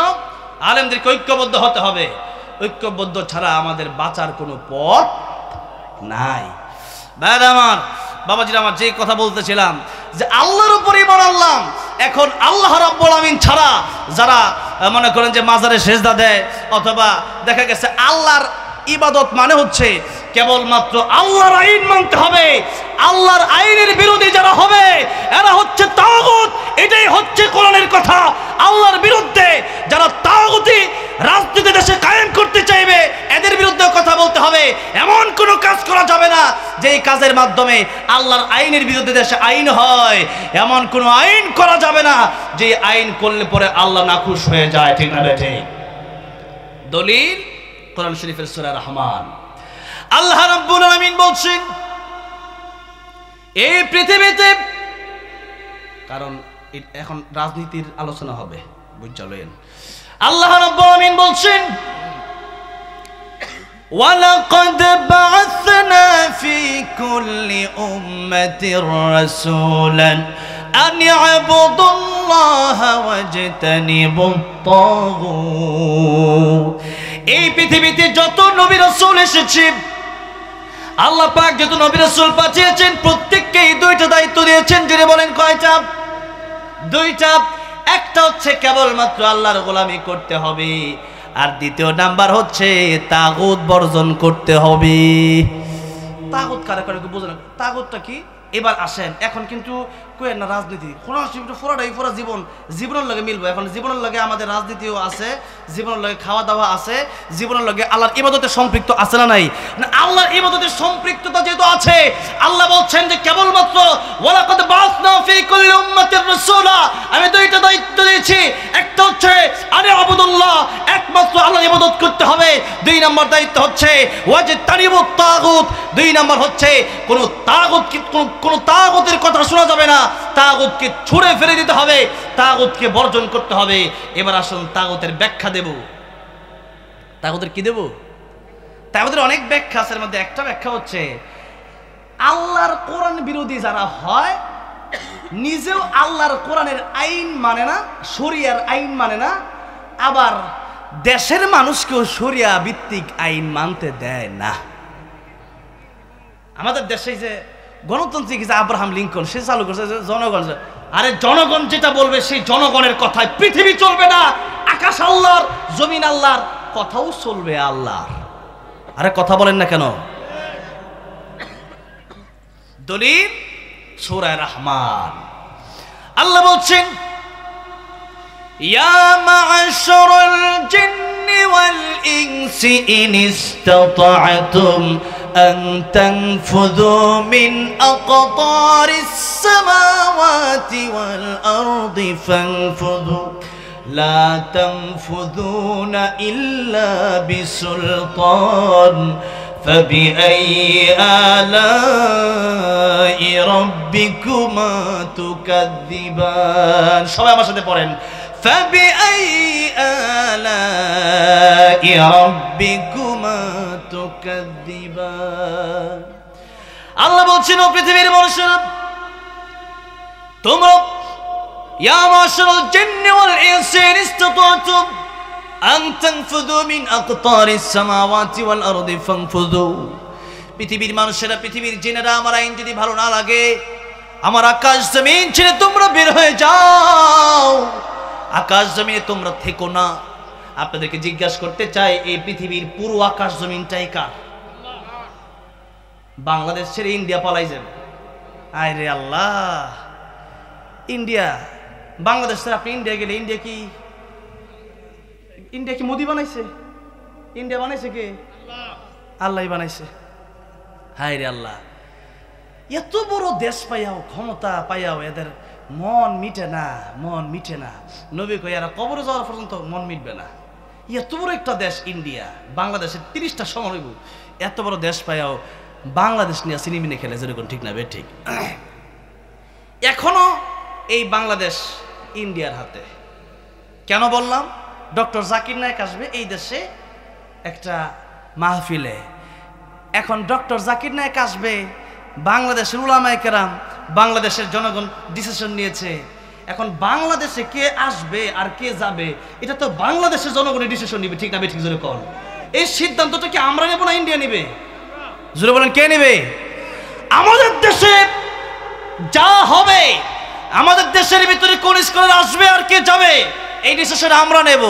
আলেমদেরকে ঐক্যবদ্ধ হতে হবে। ঐক্যবদ্ধ ছাড়া আমাদের বাঁচার কোনো পথ নাই। ভাইরা আমার, বাবাজিরা আমার, যে কথা বলতেছিলাম যে আল্লাহর উপর ঈমান আনলাম, এখন আল্লাহ রাব্বুল আমিন ছাড়া যারা মনে করেন যে মাজারে সেজদা দেয়, অথবা দেখা গেছে আল্লাহর ইবাদত মানে হচ্ছে কেবলমাত্র আল্লাহর আইন মানতে হবে, আল্লাহর আইনের বিরোধী যারা হবে এরা হচ্ছে তাগুত। এটাই হচ্ছে কোরআনের কথা। আল্লাহর বিরুদ্ধে যারা তাগুতি রাজনীতি দেশে কায়েম করতে চাইবে, এদের বিরুদ্ধে কথা বলতে হবে। এমন কোনো কাজ করা যাবে না যেই কাজের মাধ্যমে আল্লাহর আইনের বিরুদ্ধে দেশে আইন হয়। এমন কোনো আইন করা যাবে না যে আইন করলে পরে আল্লাহ নাখুশ হয়ে যায়। ঠিক না বেঠে? দলিল কোরআন শরীফের সূরা রহমান। আল্লাহ রাব্বুল আলামিন বলছেন এই পৃথিবীতে, কারণ এখন রাজনীতির আলোচনা হবে, বুঝলেন? আল্লাহ রাব্বুল আলামিন বলছেন ওয়ালাকাদ বা'আথনা ফি কুল্লি উম্মাতির রাসূলান আন ই'বুদুল্লাহা ওয়াজতানিবুত তাগুত। এই পৃথিবীতে যত নবী রাসূল এসেছে, আল্লাহ পাক যত নবী রাসূল পাঠিয়েছেন, প্রত্যেককেই 2টা দায়িত্ব দিয়েছেন। জুড়ে বলেন কয়টা? 2টা। একটা হচ্ছে কেবলমাত্র আল্লাহর গোলামি করতে হবে, আর দ্বিতীয় নাম্বার হচ্ছে তাগুত বর্জন করতে হবে। তাগুত কারা কারা বুঝলেন? তাগুতটা কি? এবার আসেন, এখন কিন্তু কই না রাজনীতি পুরোটাই জীবনের লগে মিলবো। এখন জীবনের লগে আমাদের রাজনীতিও আছে, জীবনের লগে খাওয়া দাওয়া আছে, জীবনের লগে আল্লাহর ইবাদতে সম্পৃক্ত আছে না নাই? না, আল্লাহর ইবাদতে সম্পৃক্ততা যেহেতু আছে, আল্লাহ বলছেন যে কেবলমাত্র ওয়ালাকাদ বা'আসনা ফি কুল্লি উম্মাতির রাসূলা, আমি 2টা দায়িত্ব দিয়েছি। একটা হচ্ছে আনে আবুদুল্লাহ, একমাত্র আল্লাহর ইবাদত করতে হবে। 2 নম্বর দায়িত্ব হচ্ছে ওয়াজতানিবুত তাগুত। 2 নম্বর হচ্ছে কোন তাগুতের কথা শোনা যাবে না, তাগুতকে ছুঁড়ে ফেলে দিতে হবে, তাগুতকে বর্জন করতে হবে। এবার আসুন তাগুতের ব্যাখ্যা দেব। তাগুতের কি দেব? তাগুতের অনেক ব্যাখ্যা আছে, এর মধ্যে একটা ব্যাখ্যা হচ্ছে আল্লাহর কোরআন বিরোধী যারা হয়, নিজেও আল্লাহর কোরআনের আইন মানে না, শরিয়ার আইন মানে না, আবার দেশের মানুষকেও শরিয়া ভিত্তিক আইন মানতে দেয় না। আমাদের দেশে যে গণতান্ত্রিক যে আব্রাহাম লিঙ্কন, সে চালু করছে জনগণ, আরে জনগণ যেটা বলবে সেই জনগণের কথায় পৃথিবী চলবে না। আকাশ আল্লাহর, জমিন আল্লাহর, কথাও চলবে আল্লাহর। আরে কথা বলেন না কেন? দলিল সূরা রহমান। আল্লাহ বলছেন ইয়া মা'আশারাল জিন্নি والإنس إن استطعتم أن تنفذوا من أقطار السماوات والأرض فانفذوا لا تنفذون إلا بسلطان فبأي آلاء ربكما تكذبان সবাই আমার সাথে পড়েন فبأي آلاء ربكما تكذبان আল্লাহ বলছেন ও পৃথিবীর মানুষেরা তোমরা ইয়া মাশারাল জিন্নি ওয়াল ইনসি ইন ইসতাতা'তুম আন তানফুযু মিন আকতারিস সামাওয়াতি ওয়াল আরদি ফানফুযু পৃথিবীর মানুষেরা পৃথিবীর জিনেরা আমার আইন যদি ভালো না লাগে আমার আকাশ জমিন ছেড়ে তোমরা বের হয়ে যাও আকাশ জমিনে তোমরা থেকো না আপনাদেরকে জিজ্ঞাসা করতে চাই এই পৃথিবীর পুরো আকাশ জমিনটাই কার বাংলাদেশ ছেড়ে ইন্ডিয়া পালাই যাবে আয় রে আল্লাহ ইন্ডিয়া বাংলাদেশ ছেড়ে আপনি ইন্ডিয়া গেলে ইন্ডিয়া কি মোদি বানাইছে ইন্ডিয়া বানাইছে কে আল্লাহই বানাইছে হায় রে আল্লাহ এত বড় দেশ পাইয়াও ক্ষমতা পাইয়াও এদের মন মিটে না নবী কই এরা কবরে যাওয়ার পর্যন্ত মন মিটবে না এত বড় একটা দেশ ইন্ডিয়া বাংলাদেশের 30টা সময় হইব এত বড় দেশ পাইয়াও বাংলাদেশ নিয়ে সিনেমিনে খেলে যেরকম ঠিক না বে ঠিক এখনো এই বাংলাদেশ ইন্ডিয়ার হাতে কেন বললাম ডক্টর জাকির নায়েক আসবে এই দেশে একটা মাহফিলে এখন ডক্টর জাকির নায়েক আসবে বাংলাদেশের উলামায়ে কেরাম বাংলাদেশের জনগণ ডিসিশন নিয়েছে এখন বাংলাদেশে কে আসবে আর কে যাবে এটা তো বাংলাদেশের জনগণের ডিসিশন নিবে ঠিক না বে ঠিক জোরে কোন এই সিদ্ধান্তটা কি আমরা নেব না ইন্ডিয়া নেবে জোরে বলেন কে নেবে আমাদের দেশে যা হবে আমাদের দেশের ভিতরে কোন স্কলার আসবে আর কে যাবে এই ডিসিশন আমরা নেব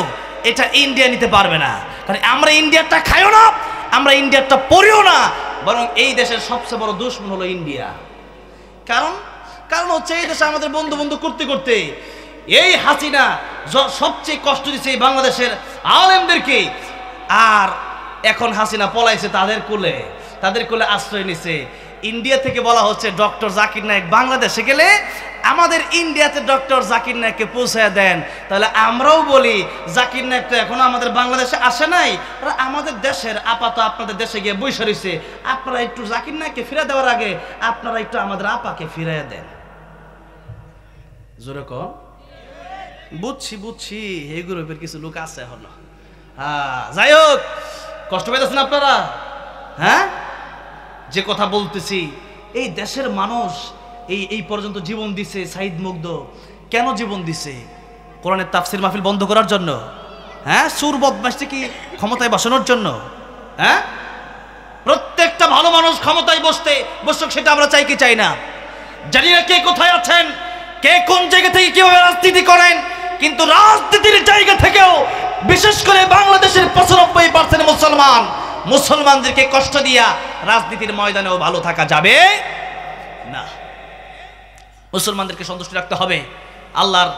এটা ইন্ডিয়া নিতে পারবে না কারণ আমরা ইন্ডিয়াটা খাইও না আমরা ইন্ডিয়াটা পড়িও না বরং এই দেশের সবচেয়ে বড় দুশমন হলো ইন্ডিয়া কারণ হচ্ছে এই দেশে আমাদের বন্ধু করতে করতে এই হাসিনা সবচেয়ে কষ্ট দিচ্ছে এই বাংলাদেশের আলেমদেরকে আর এখন হাসিনা পলাইছে তাদের কোলে আশ্রয় নিছে ইন্ডিয়া থেকে বলা হচ্ছে ডক্টর জাকির নায়েক বাংলাদেশে গেলে আমাদের ইন্ডিয়াতে ডক্টর জাকির নায়েককে পৌঁছায় দেন তাহলে আমরাও বলি জাকির নায়েক তো এখনো আমাদের বাংলাদেশে আসে নাই আমাদের দেশের আপাতত আপনাদের দেশে গিয়ে বসে রয়েছে আপনারা একটু জাকির নায়েককে ফিরে দেওয়ার আগে আপনারা একটু আমাদের আপাকে ফিরিয়ে দেন জোরে কর বুঝছি এই গ্রুপের কিছু লোক আছে এখনো যাই হোক কষ্ট পেতেছেন আপনারা হ্যাঁ যে কথা বলতেছি এই দেশের মানুষ এই পর্যন্ত জীবন দিছে সাইদ মুগ্ধ কেন জীবন দিছে কোরআনের তাফসির মাহফিল বন্ধ করার জন্য হ্যাঁ সুর বদমাশকে কি ক্ষমতায় বসানোর জন্য হ্যাঁ প্রত্যেকটা ভালো মানুষ ক্ষমতায় বসুক সেটা আমরা চাই কি চাই না জানি না কে কোথায় আছেন কে কোন জায়গা থেকে কিভাবে রাজনীতি করেন কিন্তু রাজনীতির জায়গা থেকেও বিশেষ করে বাংলাদেশের 95% মুসলমানদেরকে কষ্ট দিয়া রাজনীতির ময়দানেও ভালো থাকা যাবে না মুসলমানদেরকে সন্তুষ্ট রাখতে হবে আল্লাহর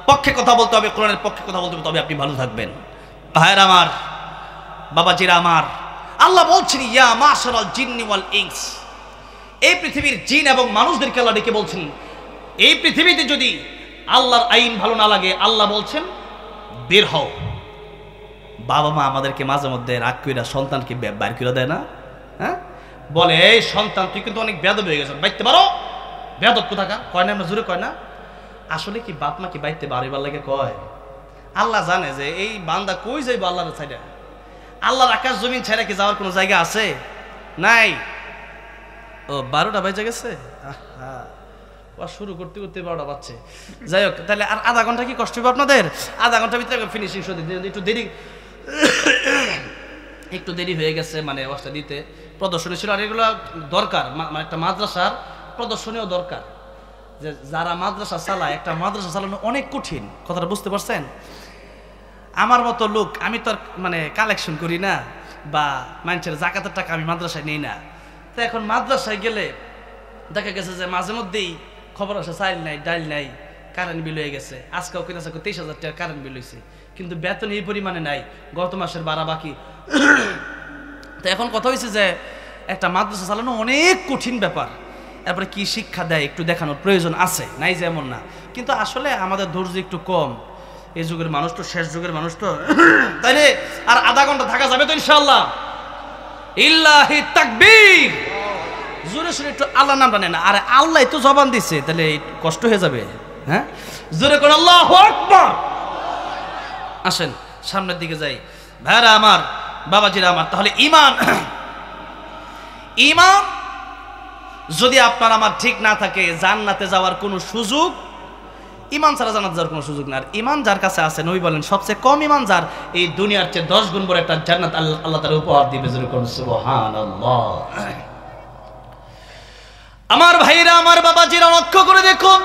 পক্ষে কথা বলতে হবে কোরআনের পক্ষে কথা বলতে হবে তবে আপনি ভালো থাকবেন ভাইরা আমার বাবাজিরা আমার আল্লাহ বলছেন ইয়া মাশারাল জিন্নি ওয়াল ইনস এই পৃথিবীর জিন এবং মানুষদেরকে আল্লাহ ডেকে বলছেন এই পৃথিবীতে যদি আল্লাহর আইন ভালো না লাগে আল্লাহ বলছেন বের হও বাবা মা আমাদেরকে মাঝে মধ্যে রাগ কইরা সন্তানকে বাইর করে দেয় না হ্যাঁ বলে এই সন্তান তুই কিন্তু অনেক বেয়াদব হয়ে গেছ বাইতে পারো বেয়াদব কোথাকার কয় না আমরা জোরে কয় না আসলে কি বাপ মা কি বাইতে বাড়িবার লাগে কয় আল্লাহ জানে যে এই বান্দা কই যাইব আল্লাহর ছাইড়া আল্লাহর আকাশ জমিন ছাইড়া কি যাওয়ার কোনো জায়গা আছে নাই ও 12টা বাজে গেছে শুরু করতে 12টা বাজছে যাই হোক তাহলে আর আধা ঘন্টা কি কষ্ট হবে আপনাদের আধা ঘন্টার ভিতরে ফিনিশিং শো দিতে একটু দেরি হয়ে গেছে মানে আওয়াজটা দিতে প্রদর্শনী ছিল আর এগুলো দরকার মানে একটা মাদ্রাসার প্রদর্শনীও দরকার যে যারা মাদ্রাসা চালায় একটা মাদ্রাসা চালানো অনেক কঠিন কথাটা বুঝতে পারছেন আমার মতো লোক আমি তো মানে কালেকশন করি না বা মানুষের জাকাতের টাকা আমি মাদ্রাসায় নেই না তো এখন মাদ্রাসায় গেলে দেখা গেছে যে মাঝে মধ্যেই খবর আসে চাইল নাই ডাইল নাই কারেন্ট বিল হয়ে গেছে আজকেও কিনা 23,000 টাকা কারেন্ট বিল হয়েছে কিন্তু বেতন এই পরিমাণে নাই, গত মাসের ভাড়া বাকি। তো এখন কথা হয়েছে যে একটা মাদ্রাসা চালানো অনেক কঠিন ব্যাপার, এরপরে কি শিক্ষা দেয় একটু দেখানোর প্রয়োজন আছে, নাই যেমন না, কিন্তু আসলে আমাদের ধৈর্য একটু কম। এই যুগের মানুষ তো, শেষ যুগের মানুষ তো, তাইলে আর আধা ঘন্টা থাকা যাবে তো ইনশাআল্লাহ? ইল্লাহি তাকবীর, জোরে সোরে একটু আল্লাহ নামটা নেন। আরে আল্লাহ তো জবান দিচ্ছে, তাহলে কষ্ট হয়ে যাবে। হ্যাঁ, জোরে করে আল্লাহু আকবার। আসেন সামনের দিকে যাই ভাইরা আমার, বাবাজিরা আমার। তাহলে ইমান, ইমান যদি আপনার আমার ঠিক না থাকে, জান্নাতে যাওয়ার কোনো সুযোগ, ইমান ছাড়া জান্নাতে যাওয়ার কোনো সুযোগ না। আর ইমান যার কাছে আছে, নবী বলেন সবচেয়ে কম ইমান যার, এই দুনিয়ার চেয়ে 10 গুণ বড় একটা জান্নাত আল্লাহ তাআলা উপহার দিবে। যেরকম সুবহানাল্লাহ। আমার ভাইরা আমার, বাবাজিরা লক্ষ্য করে দেখুন,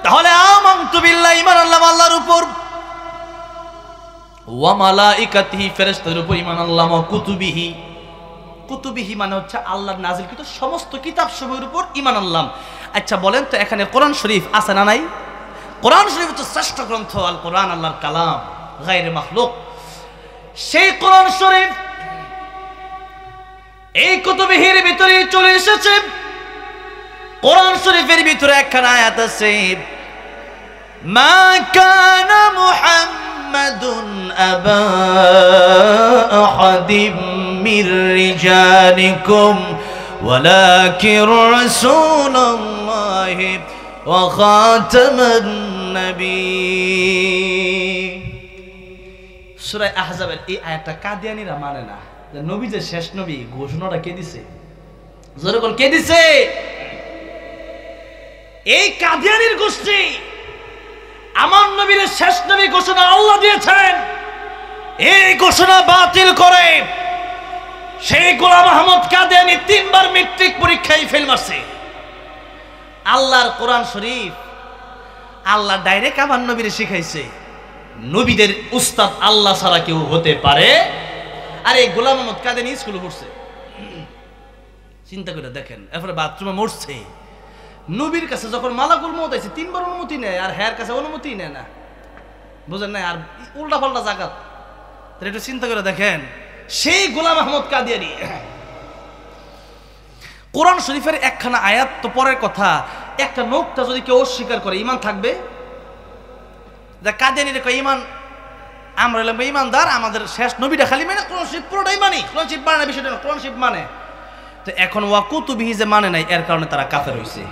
তাহলে আমানতু বিল্লাহি, ঈমান আনলাম আল্লাহর উপর, ওয়া মালাইকাতিহি, ফেরেশতাদের উপর ঈমান আনলাম, ওয়া কুতুবিহি, কুতুবিহি মানে হচ্ছে আল্লাহর নাজিলকৃত সমস্ত কিতাব সমূহের উপর ঈমান আনলাম। আচ্ছা বলেন তো, এখানে কোরআন শরীফ আছে না নাই? কোরআন শরীফ হচ্ছে শ্রেষ্ঠ গ্রন্থ, আল কোরআন আল্লাহর কালাম, গায়রে মাখলুক। সেই কোরআন শরীফ এই কুতুবিহির ভিতরে চলে এসেছে। কোরআন শরীফের ভিতরে একখানা আয়াত আছে, মা কানা মুহাম্মাদুন আবা আহাদিম মির রিজালিকুম ওয়ালাকিন রাসূলুল্লাহি ওয়া খাতামান নবিয়্যিন। সূরা আহজাবের এই আয়াতটা কাদিয়ানীরা মানে না, যে নবী যে শেষ নবী, ঘোষণাটা কে দিছে? জোরে বল, কে দিছে? এই কাদিয়ানীর গোষ্ঠী। আমার নবীর শেষ নবী ঘোষণা আল্লাহ দিয়েছেন, এই ঘোষণা বাতিল করে সেই গোলাম আহমদ কাদিয়ানী 3 বার মেট্রিক পরীক্ষায় ফেল মারছে। আল্লাহর কোরআন শরীফ আল্লাহ ডাইরেক্ট আমার নবীরে শিখাইছে, নবীদের উস্তাদ আল্লাহ ছাড়া কেউ হতে পারে? আর এই গোলাম আহমদ কাদিয়ানী স্কুলে পড়ছে, চিন্তা করে দেখেন। এরপরে বাথরুমে মরছে, নবীর কাছে যখন মালাকুল মউত আইছে 3 বার অনুমতি নেয়, আর হ্যার কাছে অনুমতি নেয় না, বুঝেন না? আর উল্টা পাল্টা জাকাত। তাহলে একটু চিন্তা করে দেখেন, সেই গোলাম আহমদ কাদিয়ানী। কোরআন শরীফের একখানা আয়াত তো পরের কথা, একটা নোকটা যদি কেউ অস্বীকার করে, ঈমান থাকবে? কাদিয়ানীর কয় ঈমান, আমরা হলাম ঈমানদার, আমাদের শেষ নবীটা খালি মানে, কোরআন শরীফ পুরোটাই মানি, কোরআন শরীফ মানে না, বিষয়টা না, কোরআন শরীফ মানে। তো এখন ওয়া কুতুবিহি যে মানে নাই, এর কারণে তারা কাফের হইছে।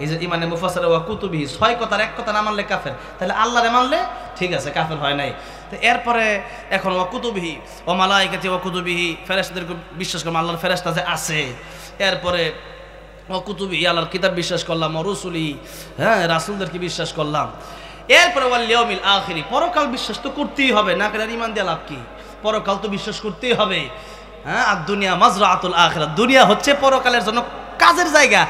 এই যে ইমানে মুফাসসির ওয়া কুতুবিহি, 6 কথার 1 কথা না মানলে কাফের, তাহলে আল্লাহরে মানলে ঠিক আছে, কাফের হয় নাই। তো এরপরে এখন ওয়া কুতুবিহি ওয়া মালাইকাতি ওয়া কুতুবিহি, ফেরেশতাদেরকে বিশ্বাস করলাম, আল্লাহর ফেরেশতা যে আছে। এরপরে ওয়া কুতুবিহি, আল্লাহর কিতাব বিশ্বাস করলাম, ওয়া রুসুলি, হ্যাঁ রাসূলদেরকে বিশ্বাস করলাম। এরপরে ওয়াল ইয়াউমিল আখিরি, পরকাল বিশ্বাস তো করতেই হবে, না করে ঈমান দিয়ে লাভ কি? পরকাল তো বিশ্বাস করতেই হবে। হ্যাঁ, আর দুনিয়া মাজরাতুল আখিরাত, দুনিয়া হচ্ছে পরকালের জন্য কাজের জায়গা।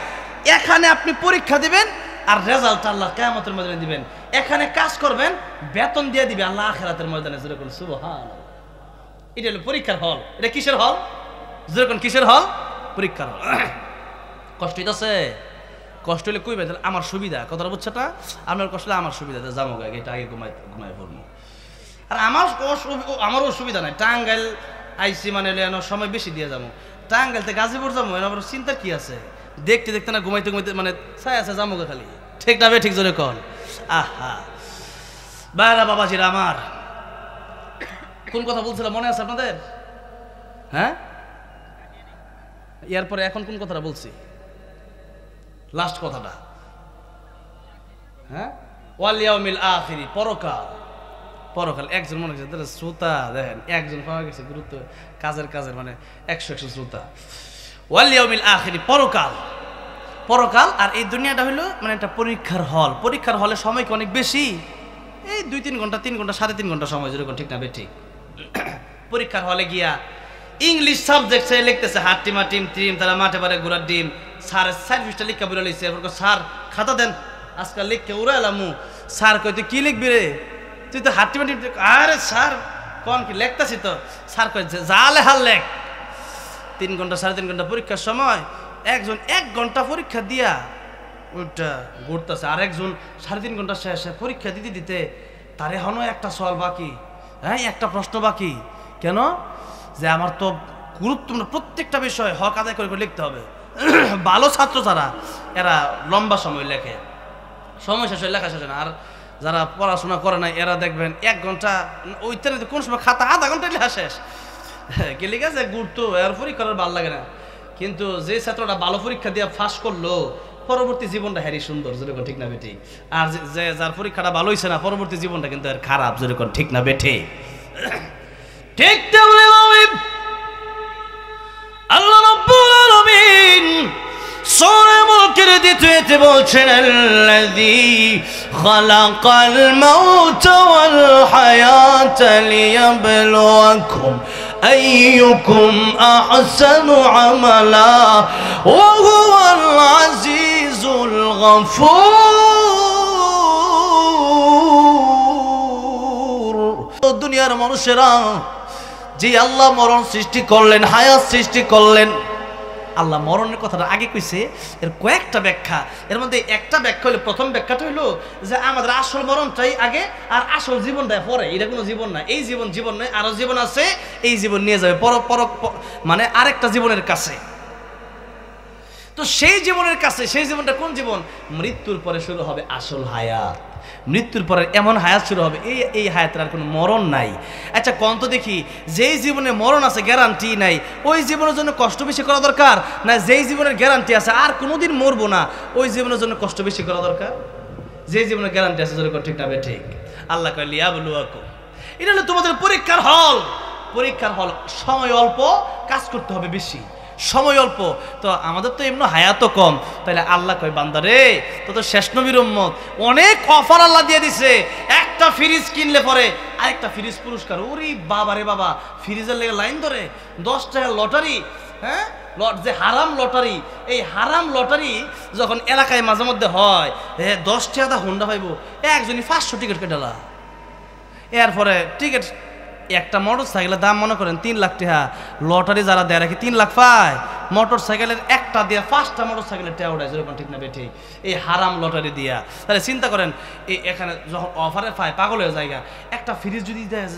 এখানে আপনি পরীক্ষা দিবেন, আর রেজাল্ট আল্লাহ কিয়ামতের ময়দানে দিবেন। এখানে কাজ করবেন, বেতন দিয়ে দিবে আল্লাহ আখিরাতের ময়দানে। যেরকম সুবহানাল্লাহ, এটা হলো পরীক্ষার হল। এটা কিসের হল? যেরকম কিসের হল? পরীক্ষার হল। কষ্ট হইতাছে? কষ্ট হলে কইবেন, তাহলে আমার সুবিধা, কথাটা বুঝছে না? আপনার কষ্ট হলে আমার সুবিধা, যাবো আগে, এটা আগে ঘুমাই পড়বো। আর আমারও অসুবিধা নাই, টাঙ্গাইল আইসি মানে সময় বেশি দিয়ে যাবো, টাঙ্গাইল থেকে গাজীপুর যাবো, আমার চিন্তার কি আছে? দেখতে দেখতে না, ঘুমাইতে ঘুমাইতে মানে ছাই আছে জামুকে খালি, ঠিক না? ঠিক জোরে কল। আহা বাইরা বাবাজিরা আমার, কোন কথা বলছিলাম মনে আছে আপনাদের? হ্যাঁ, এরপরে এখন কোন কথাটা বলছি? লাস্ট কথাটা, হ্যাঁ, ওয়াল ইয়াউমিল আখিরি, পরকাল। পরকাল একজন মনে হচ্ছে শ্রোতা, দেখেন একজন পাওয়া গেছে, গুরুত্ব কাজের মানে 100 শ্রোতা। ওয়াল ইয়াউমিল আখিরি, পরকাল। পরকাল আর এই দুনিয়াটা হলো মানে একটা পরীক্ষার হল। পরীক্ষার হলে সময় কি অনেক বেশি? এই 2-3 ঘন্টা, 3 ঘন্টা, 3.5 ঘন্টা সময়, যেরকম ঠিক না বেঠিক? পরীক্ষার হলে গিয়া ইংলিশ সাবজেক্ট সে লিখতেছে, হাট্টিমা টিম টিম, তারা মাঠে পারে ঘোরার ডিম। স্যার সার্ভিসটা লিখা বলে লিখছে, এরপর স্যার খাতা দেন, আজকাল লিখকে উড়ে এলামু। স্যার কই তুই কি লিখবি রে? তুই তো হাট্টিমা টিম। আরে স্যার কোন কি লিখতেছি তো। স্যার কই যা লেহাল লেখ। 3 ঘন্টা 3.5 ঘন্টা পরীক্ষার সময়, একজন 1 ঘন্টা পরীক্ষা দিয়া ওইটা ঘুরতেছে, আর একজন 3.5 ঘন্টা শেষে পরীক্ষা দিতে দিতে তার এখনো একটা সওয়াল বাকি। হ্যাঁ, একটা প্রশ্ন বাকি কেন? যে আমার তো গুরুত্বপূর্ণ প্রত্যেকটা বিষয় হক আদায় করে লিখতে হবে। ভালো ছাত্র যারা এরা লম্বা সময় লেখে, সময় শেষ হয়ে লেখা শেষ হয় না। আর যারা পড়াশোনা করে না এরা দেখবেন 1 ঘন্টা ওইতে কোন সময় খাতা আধা ঘন্টা লেখা শেষ। গেলে গেছে গুরুত্ব এর পরীক্ষার ভালো লাগে না। কিন্তু যে ছাত্রটা ভালো পরীক্ষা দিয়ে ফাঁস করলো পরবর্তী জীবনটা হ্যারি সুন্দর, যেরকম ঠিক না বেঠি। আর যে যার পরীক্ষাটা ভালো হয়েছে না পরবর্তী জীবনটা কিন্তু এর খারাপ, যেরকম ঠিক না বেঠে। ঠিক তেমনি আল্লাহ রাব্বুল আলামিন সূরা মুলকের দ্বিতীয়তে বলছেন, আল্লাযী খালাকাল মাউতা ওয়াল হায়াতা লিয়াবলুয়াকুম আইয়ুকুম আহসানু আমালা ওয়া হুয়াল আজিজুল গফুর। দুনিয়ার মানুষেরা যে আল্লাহ মরণ সৃষ্টি করলেন, হায়াত সৃষ্টি করলেন, আল্লাহ মরণের কথাটা আগে কইছে, এর কয়েকটা ব্যাখ্যা। এর মধ্যে একটা ব্যাখ্যা হলো, প্রথম ব্যাখ্যাটা হইলো যে আমাদের আসল মরণটাই আগে আর আসল জীবনটা পরে। এটা কোনো জীবন না, এই জীবন জীবন নয়, আরো জীবন আছে, এই জীবন নিয়ে যাবে মানে আরেকটা জীবনের কাছে। তো সেই জীবনের কাছে, সেই জীবনটা কোন জীবন? মৃত্যুর পরে শুরু হবে আসল হায়াত। মৃত্যুর পরে এমন হায়াত শুরু হবে, এই হায়াতের আর কোনো মরণ নাই। আচ্ছা কন্ত দেখি, যেই জীবনে মরণ আছে গ্যারান্টি নাই, ওই জীবনের জন্য কষ্ট বেশি করা দরকার না যেই জীবনের গ্যারান্টি আছে আর কোনোদিন মরবো না ওই জীবনের জন্য কষ্ট বেশি করা দরকার? যেই জীবনের গ্যারান্টি আছে যেরকম ঠিক না ঠিক। আল্লাহ কয় লিয়াবলুয়াকুম, এটা হলো তোমাদের পরীক্ষার হল। পরীক্ষার হল, সময় অল্প, কাজ করতে হবে বেশি, সময় অল্প। তো আমাদের তো এমনি হায়াতও কম, তাহলে আল্লাহ কয় বান্দা রে, তো শেষ নবীর উম্মত, অনেক অফার আল্লাহ দিয়ে দিছে। একটা ফ্রিজ কিনলে পরে আরেকটা ফ্রিজ পুরস্কার। ওরে বাবা রে বাবা, ফ্রিজের লেগে লাইন ধরে 10 টাকা লটারি। হ্যাঁ, যে হারাম লটারি, এই হারাম লটারি যখন এলাকায় মাঝে মধ্যে হয়, 10 টাকা হুন্ডা পাইব, একজনই 500 টিকিট কেটালা। এরপরে টিকিট একটা মোটর সাইকেলের দাম মনে করেন 3 লাখ টাকা। লটারি যারা দেয় রাখি 3 লাখ পায়, মোটর সাইকেলের একটা দিয়ে 5টা মোটর সাইকেলের টাকা উঠায়, যেরকম ঠিক না বেঠি, এই হারাম লটারি দিয়া। তাহলে চিন্তা করেন, এই এখানে যখন অফারে পায় পাগল হয়ে যায়। একটা ফ্রিজ যদি দেয়,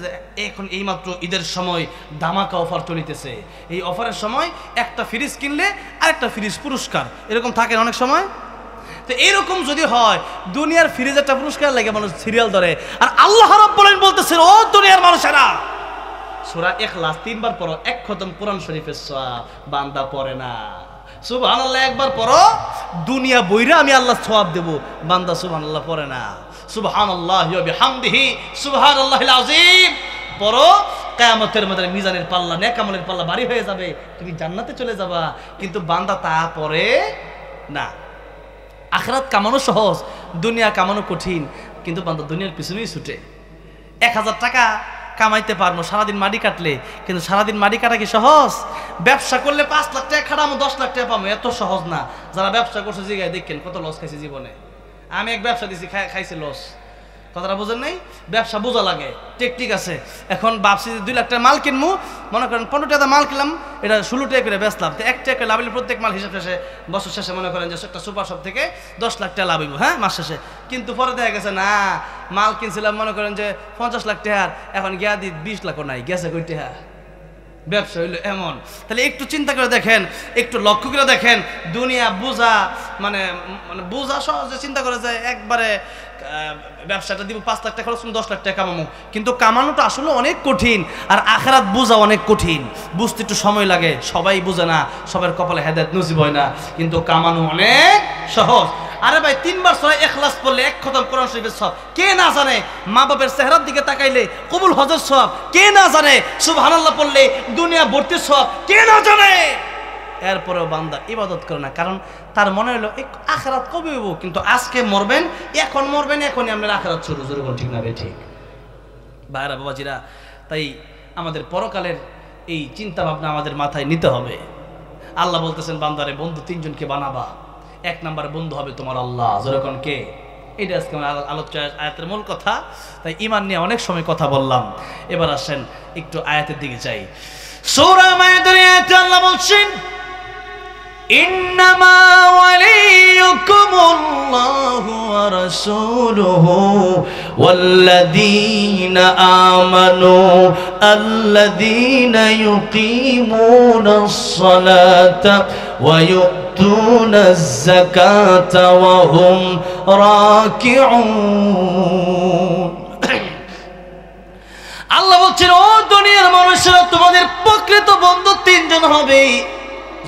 এখন এইমাত্র ঈদের সময় ধামাকা অফার চলিতেছে, এই অফারের সময় একটা ফ্রিজ কিনলে আরেকটা ফ্রিজ পুরস্কার, এরকম থাকে অনেক সময়। তো এরকম যদি হয়, দুনিয়ার ফ্রিজ একটা পুরস্কার লাগে মানুষ সিরিয়াল ধরে। আর আল্লাহ রাব্বুল আলামিন বলতেছেন, ও দুনিয়ার মানুষেরা, সূরা ইখলাস 3 বার পড়ো, 1 খতম কোরআন শরীফের সওয়াব বান্দা পড়ে না। সুবহানাল্লাহ একবার পড়ো, দুনিয়া বইরা আমি আল্লাহ সওয়াব দেব, বান্দা সুবহানাল্লাহ পড়ে না। সুবহানাল্লাহি ওয়া বিহামদিহি সুবহানাল্লাহিল আযীম পড়ো, কিয়ামতের ময়দানে মিজানের পাল্লা, নেক আমলের পাল্লা ভারী হয়ে যাবে, তুমি জান্নাতে চলে যাবা। কিন্তু বান্দা তা পড়ে না। আখিরাত কামানো সহজ, দুনিয়া কামানো কঠিন। কিন্তু বান্দা দুনিয়ার পিছনেই ছুটে। 1000 টাকা কামাইতে পারবো সারাদিন মাটি কাটলে, কিন্তু সারাদিন মাটি কাটা কি সহজ? ব্যবসা করলে 5 লাখ টাকা খাটামো, 10 লাখ টাকা পাবো, এত সহজ না। যারা ব্যবসা করছে জিগায় দেখেন কত লস খাইছে জীবনে। আমি এক ব্যবসা দিছি, খাইছি লস। কথাটা বোঝেন নাই? ব্যবসা বোঝা লাগে, ঠিক আছে। এখন ভাবছি 2 লাখ টাকা মাল কিনবো, মনে করেন 15 টাকা মাল কিনলাম, এটা 16 টাকা করে বেচলাম, তো 1 টাকা লাভ হলে প্রত্যেক মাল হিসাব শেষে বছর শেষে মনে করেন যে একটা সুপার শপ থেকে 10 লাখ টাকা লাভ হইব, হ্যাঁ, মাস শেষে। কিন্তু পরে দেখা গেছে না, মাল কিনছিলাম মনে করেন যে 50 লাখ টাকার, এখন গিয়া দি 20 লাখও নাই, গেছে কই টাকা। ব্যবসা হইলো এমন। তাহলে একটু চিন্তা করে দেখেন, একটু লক্ষ্য করে দেখেন, দুনিয়া বোঝা মানে বোঝা সহজে চিন্তা করে যায় একবারে ব্যবসাটা দিব, 5 লাখ টাকা খরচ, 10 লাখ টাকা কামাবো, কিন্তু কামানোটা আসলে অনেক কঠিন। আর আখিরাত বোঝা অনেক কঠিন, বুঝতে একটু সময় লাগে। সবাই বোঝে না, সবার কপালে হেদায়েত নসিব হয় না, কিন্তু কামানো অনেক সহজ। আরে ভাই 3 বার সূরা ইখলাস পড়লে 1 খতম কোরআন শরীফের সওয়াব কে না জানে? মা বাবার চেহারার দিকে তাকাইলে কবুল হজের সওয়াব কে না জানে? সুবহানাল্লাহ পড়লে দুনিয়া ভর্তির সওয়াব কে না জানে? এরপরেও বান্দা ইবাদত করে না, কারণ তার মনে হলো আখিরাত কবে হইব। কিন্তু আজকে মরবেন, এখন মরবেন, এখনই আপনার আখিরাত শুরু, যেরকম ঠিক না ঠিক ভাইরা বাবাজিরা। তাই আমাদের পরকালের এই চিন্তা ভাবনা আমাদের মাথায় নিতে হবে। আল্লাহ বলতেছেন, বান্দারে বন্ধু 3 জনকে বানাবা, 1 নম্বরে বন্ধু হবে তোমার আল্লাহ, যেরকম কে। এটা আজকে আমার আলোচ্য আয়াতের মূল কথা। তাই ঈমান নিয়ে অনেক সময় কথা বললাম, এবার আসেন একটু আয়াতের দিকে যাই। সূরা মায়েদার আয়াতে আল্লাহ বলছেন, إنما وليكم الله ورسوله والذين آمنوا الذين يقيمون الصلاة ويؤتون الزكاة وهم راكعون আল্লাহ বলছেন, ও দুনিয়ার মানুষেরা, তোমাদের প্রকৃত বন্ধু তিনজন হবে।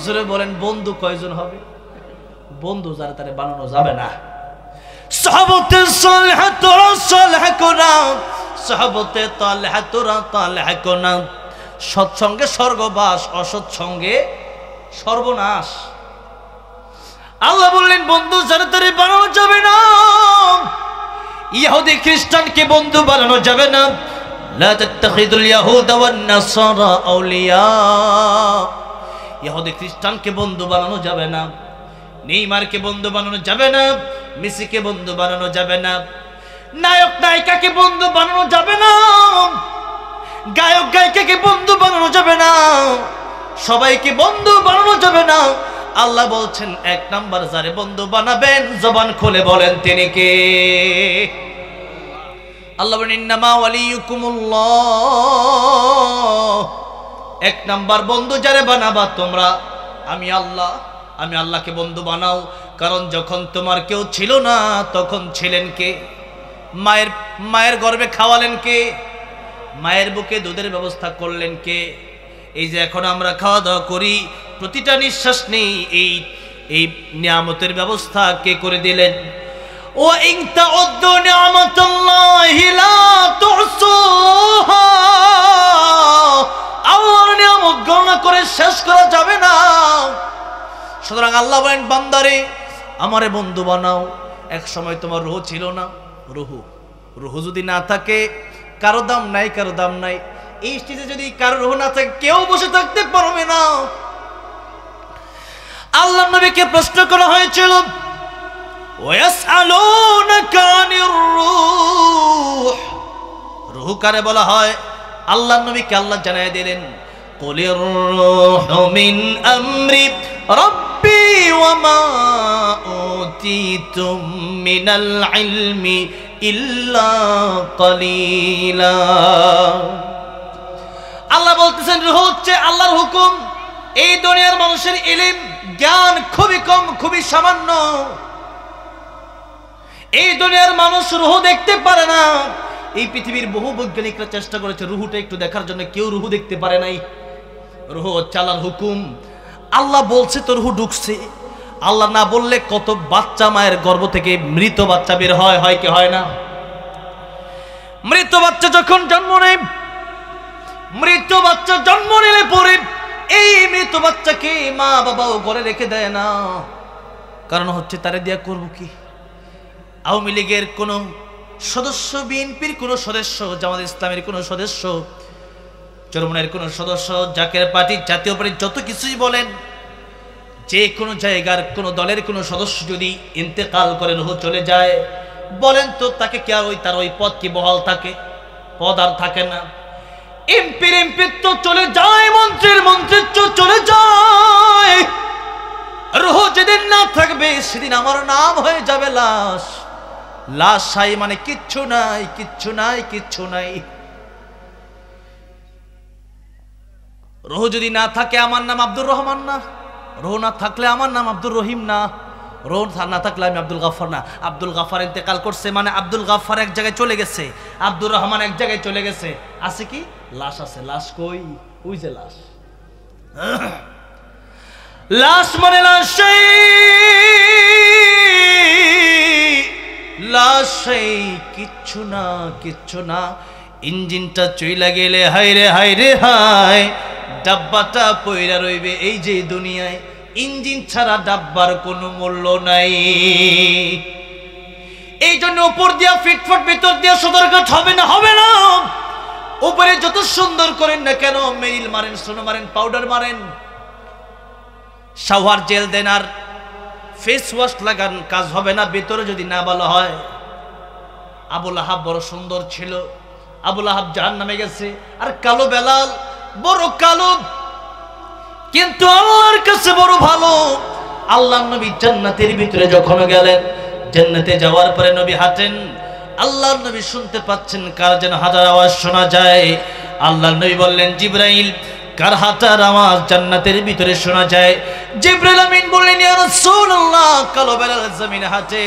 জোরে বলেন, বন্ধু কয়জন হবে? বন্ধু যারা তারে বানানো যাবে না। সাহাবতে সালেহ তোরা সালেহ কোনা, সাহাবতে তালেহ তোরা তালেহ কোনা। সৎসঙ্গে স্বর্গবাস, অসৎসঙ্গে সর্বনাশ। আল্লাহ বললেন, বন্ধু যারা তারে বানানো যাবে না। ইহুদি খ্রিস্টানকে বন্ধু বানানো যাবে না। লা তাত্তাখিদুল ইয়াহুদা ওয়ান নাসারা আউলিয়া। ইহুদি খ্রিস্টানকে বন্ধু বানানো যাবে না। নেইমারকে বন্ধু বানানো যাবে না। মেসিকে বন্ধু বানানো যাবে না। নায়ক নায়িকাকে বন্ধু বানানো যাবে না। গায়ক গায়িকাকে বন্ধু বানানো যাবে না। সবাইকে বন্ধু বানানো যাবে না। আল্লাহ বলছেন, এক নাম্বার যারে বন্ধু বানাবেন, জবান খুলে বলেন তিনি কে? আল্লাহ বলেন, ইন্নামা ওয়ালিয়ুকুমুল্লাহ। এক নাম্বার বন্ধু যারে বানাবা তোমরা, আমি আল্লাহ। আমি আল্লাহকে বন্ধু বানাও। কারণ যখন তোমার কেউ ছিল না, তখন ছিলেন কে? মায়ের গর্ভে খাওয়ালেন কে? মায়ের বুকে দুধের ব্যবস্থা করলেন কে? এই যে এখন আমরা খাওয়া দাওয়া করি, প্রতিটা নিঃশ্বাস নেই, এই নিয়ামতের ব্যবস্থা কে করে দিলেন? ও ইন তাউদ্দু নি'মাতাল্লাহি লা তুহসুহা। আল্লাহর নিয়ামত গণনা করে শেষ করা যাবে না। সুতরাং আল্লাহ বলেন, বান্দারে আমারে বন্ধু বানাও। এক সময় তোমার রূহ ছিল না। রূহ যদি না থাকে, কারো দাম নাই, কারো দাম নাই। এই স্টেজে যদি কারো রূহ না থাকে, কেউ বসে থাকতে পারবে না। আল্লাহর নবীকে প্রশ্ন করা হয়েছিল, ওয়াসআলুনাকা আনির রূহ। রূহ কারে বলা হয়? আল্লাহর নবীকে আল্লাহ জানায় দিলেন, কুলির রূহু মিন আমরি রাব্বি ওয়া মা উতিতুম মিনাল ইলমি ইল্লা কালিলা। আল্লাহ বলতেছেন, রূহ হচ্ছে আল্লাহর হুকুম। এই দুনিয়ার মানুষের ইলম জ্ঞান খুবই কম, খুবই সামান্য। এই দুনিয়ার মানুষ রূহ দেখতে পারে না। এই পৃথিবীর বহু বৈজ্ঞানিকরা চেষ্টা করেছে রূহটা একটু দেখার জন্য, কেউ রূহ দেখতে পারে নাই। রূহ হচ্ছে আল্লাহর হুকুম। আল্লাহ বলছে তো রূহ ঢুকছে। আল্লাহ না বললে কত বাচ্চা মায়ের গর্ভ থেকে মৃত বাচ্চা বের হয় কি হয় না? মৃত বাচ্চা যখন জন্ম নেয়, মৃত বাচ্চা জন্ম নিলে পরে এই মৃত বাচ্চাকে মা বাবাও ঘরে রেখে দেয় না। কারণ হচ্ছে তারে দিয়া করবো কি? আওয়ামী লীগের কোন সদস্য, বিএনপির কোন সদস্য, জামাত ইসলামের কোন সদস্য, চরমনের কোন সদস্য, জাকের পার্টি, জাতীয় পার্টি, যত কিছুই বলেন, যে কোনো জায়গার কোন দলের কোন সদস্য যদি ইন্তেকাল করেন, রূহ চলে যায়, বলেন তো তাকে কি আর তার ওই পদ কি বহাল থাকে? পদ আর থাকে না। এমপির এমপিত্ব চলে যায়, মন্ত্রীর মন্ত্রিত্ব চলে যায়। রূহ যেদিন না থাকবে, সেদিন আমার নাম হয়ে যাবে লাশ। লাশ সাই মানে কিচ্ছু নাই, কিচ্ছু নাই, কিচ্ছু নাই। রূহ যদি না থাকে, আমার নাম আব্দুর রহমান না। রূহ না থাকলে আমার নাম আব্দুর রহিম না। রূহ না থাকলে আমি আব্দুল গাফফার না। আব্দুল গাফফার ইন্তেকাল করছে মানে আব্দুল গাফফার এক জায়গায় চলে গেছে, আব্দুর রহমান এক জায়গায় চলে গেছে। আছে কি? লাশ আছে। লাশ কই? ওই যে লাশ। লাশ মানে লাশ, লাশ কিচ্ছু না, কিচ্ছু না। ইঞ্জিনটা চইলা গেলে হায় রে হায়, ডাব্বাটা পইরা রইবে এই যে দুনিয়ায়। ইঞ্জিন ছাড়া ডাব্বার কোনো মূল্য নাই। এই জন্য উপর দিয়া ফিটফট, ভিতর দিয়া সদরঘাট হবে না, হবে না। উপরে যত সুন্দর করেন না কেন, মেরিল মারেন, সোনো মারেন, পাউডার মারেন, শাওয়ার জেল দেন, আর ফেস ওয়াশ লাগান, কাজ হবে না ভিতরে যদি না ভালো হয়। আবুল আহাব বড় সুন্দর ছিল, আবুল আহাব জাহান্নামে গেছে। আর কালো বেলাল বড় কালো, কিন্তু আল্লাহর কাছে বড় ভালো। আল্লাহর নবী জান্নাতের ভিতরে যখন গেলেন, জান্নাতে যাওয়ার পরে নবী হাঁটেন, আল্লাহর নবী শুনতে পাচ্ছেন কার যেন হাঁটার আওয়াজ শোনা যায়। আল্লাহর নবী বললেন, জিবরাইল, কার হাঁটার আওয়াজ জান্নাতের ভিতরে শোনা যায়? জিবরাইল আমিন বললেন, ইয়া রাসূলুল্লাহ, কালো বেলাল জমিনে হাঁটে,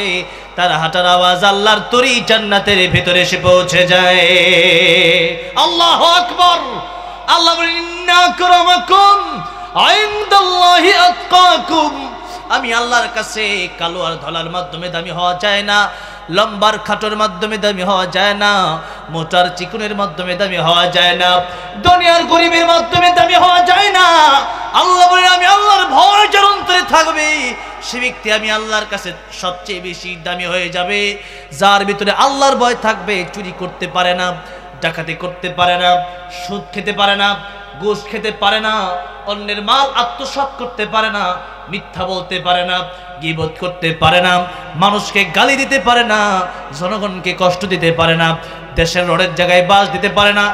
তার হাঁটার আওয়াজ আল্লাহর তরি জান্নাতের ভিতরে এসে পৌঁছে যায়। আল্লাহু আকবার। আল্লাহ বলেন, ইন্না আকরামাকুম ইনদাল্লাহি আতকাকুম। আমি আল্লাহর কাছে কালো আর ধলার মাধ্যমে দামি হওয়া যায় না, লম্বার খাটোর মাধ্যমে দামি হওয়া যায় না, মোটার চিকুনের মাধ্যমে দামি হওয়া যায় না, দুনিয়ার গরিবের মাধ্যমে দামি হওয়া যায় না। আল্লাহ বলেন, আমি আল্লাহর ভয় যার অন্তরে থাকবে সে ব্যক্তি আমি আল্লাহর কাছে সবচেয়ে বেশি দামি হয়ে যাবে। যার ভিতরে আল্লাহর ভয় থাকবে, চুরি করতে পারে না, ডাকাতি করতে পারে না, সুদ খেতে পারে না, ঘুষ খেতে পারে না, অন্যের মাল আত্মসাৎ করতে পারে না, মিথ্যা বলতে পারে না, গীবত করতে পারে না, মানুষকে গালি দিতে পারে না, জনগণকে কষ্ট দিতে পারে না, দেশের রোডের জায়গায় বাস দিতে পারে না,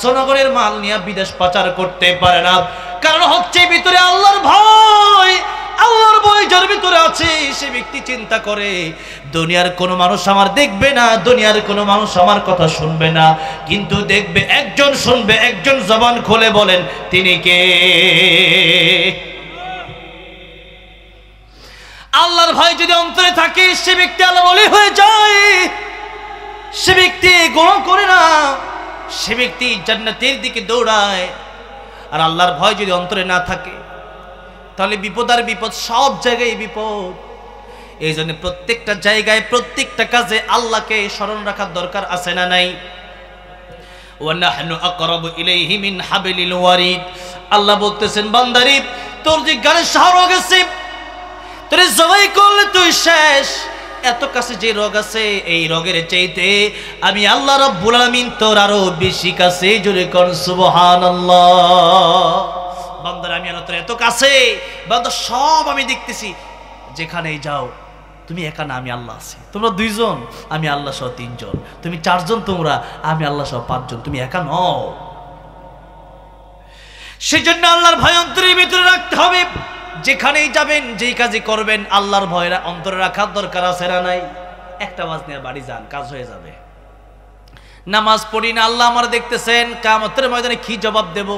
জনগণের মাল নিয়ে বিদেশ পাচার করতে পারে না। কারণ হচ্ছে ভিতরে আল্লাহর ভয়। আল্লাহর ভয় যার ভিতরে আছে সে ব্যক্তি চিন্তা করে, দুনিয়ার কোনো মানুষ আমার দেখবে না, দুনিয়ার কোনো মানুষ আমার কথা শুনবে না, কিন্তু দেখবে একজন শুনবে, একজন জবান খুলে বলেন তিনি কে? আল্লাহর ভয় যদি অন্তরে থাকে সে ব্যক্তি আল্লাহর ওলি হয়ে যায়। সে ব্যক্তি গুনাহ করে না, সে ব্যক্তি জান্নাতের দিকে দৌড়ায়। আর আল্লাহর ভয় যদি অন্তরে না থাকে তাহলে বিপদ আর বিপদ, সব জায়গায় বিপদ। এই জন্য প্রত্যেকটা জায়গায় প্রত্যেকটা কাজে আল্লাহকে স্মরণ রাখার দরকার আছে না নাই? ওয়া নাহনু আকরাবু ইলাইহি মিন হাবলিল ওয়ারিদ। আল্লাহ বলতেছেন, বান্দারে তোর যে গানের শহর হয়ে গেছে, তোরে জবাই করলে তুই শেষ। এত কাছে যে রোগ আছে, এই রোগের চাইতে আমি আল্লাহ রাব্বুল আলামিন তোর আরো বেশি কাছে। জোরে কোন সুবহানাল্লাহ। বান্দার আমি আল্লাহ তোর এত কাছে, বান্দা সব আমি দেখতেছি, যেখানেই যাও তুমি একা না, আমি আল্লাহ আছি। তোমরা দুইজন, আমি আল্লাহ সহ তিনজন। তুমি চারজন, তোমরা, আমি আল্লাহ সহ পাঁচজন। তুমি একা নও। সেজন্য আল্লাহর ভয় অন্তরের ভিতরে রাখতে হবে। যেখানেই যাবেন, যেই কাজই করবেন, আল্লাহর ভয় অন্তরে রাখার দরকার আছে না নাই? একটা ওয়াজ নিয়ে বাড়ি যান, কাজ হয়ে যাবে। নামাজ পড়ি না, আল্লাহ আমার দেখতেছেন, কিয়ামতের ময়দানে কি জবাব দেব?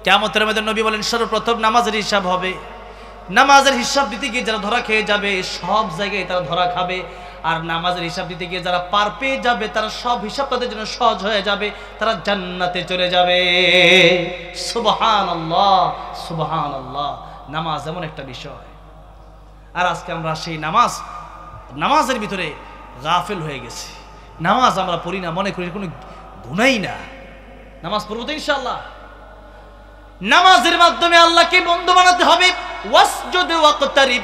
কিয়ামতের ময়দানে নবী বলেন সর্বপ্রথম নামাজের হিসাব হবে। নামাজের হিসাব দিতে গিয়ে যারা ধরা খেয়ে যাবে, সব জায়গায় তারা ধরা খাবে। আর নামাজের হিসাব দিতে গিয়ে যারা পার পেয়ে যাবে, তারা সব হিসাব তাদের জন্য সহজ হয়ে যাবে, তারা জান্নাতে চলে যাবে। সুবহানাল্লাহ, সুবহানাল্লাহ। নামাজ এমন একটা বিষয়। আর আজকে আমরা সেই নামাজের ভিতরে গাফেল হয়ে গেছি। নামাজ আমরা পড়ি না, মনে করি কোনো গুনাহই না। নামাজ পড়বো তো ইনশাআল্লাহ। নামাজের মাধ্যমে আল্লাহকে বন্ধু বানাতে হবে। ওয়াসজুদ ওয়াকতারিব।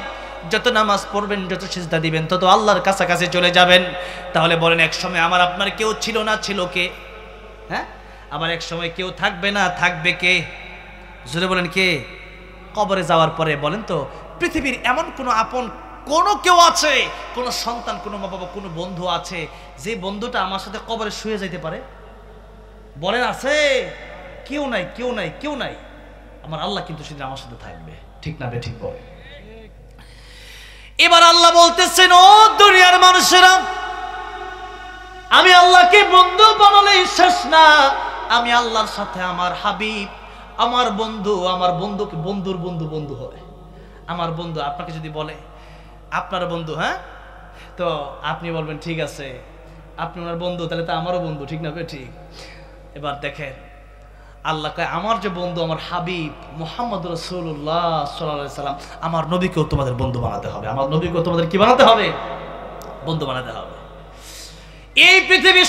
যত নামাজ পড়বেন, যত সিজদা দিবেন, তত আল্লাহর কাছাকাছি চলে যাবেন। তাহলে বলেন, এক সময় আমার আপনার কেউ ছিল না, ছিল কে? হ্যাঁ, আবার এক সময় কেউ থাকবে না, থাকবে কে? জোরে বলেন কে? কবরে যাওয়ার পরে বলেন তো, পৃথিবীর এমন কোনো আপন কোনো কেউ আছে, কোনো সন্তান, কোনো মা বাবা, কোনো বন্ধু আছে যে বন্ধুটা আমার সাথে কবরে শুয়ে যাইতে পারে? বলেন আছে? কেউ নাই, কেউ নাই, কেউ নাই। আমার আল্লাহ কিন্তু সেদিন আমার সাথে থাকবে। ঠিক না? ঠিক বলে। এবার আল্লাহ বলতেছেন, ও দুনিয়ার মানুষেরা, আমি আল্লাহকে বন্ধু বানালেই শেষ না। আমি আল্লাহর সাথে আমার হাবিব, আমার বন্ধু, আমার বন্ধুকে বন্ধুর বন্ধু বন্ধু হয়। আমার বন্ধু আপনাকে যদি বলে আপনার বন্ধু, হ্যাঁ, তো আপনি বলবেন ঠিক আছে, আপনি ওনার বন্ধু, তাহলে তো আমারও বন্ধু। ঠিক না? ঠিক। এবার দেখেন, আল্লাহ কয়, আমার যে বন্ধু, আমার হাবিব মুহাম্মদ রাসূলুল্লাহ সাল্লাল্লাহু আলাইহি সাল্লাম, আমার নবীকেও তোমাদের বন্ধু বানাতে হবে। আমার নবীকেও তোমাদের কি বানাতে হবে? বন্ধু বানাতে হবে। এই পৃথিবীর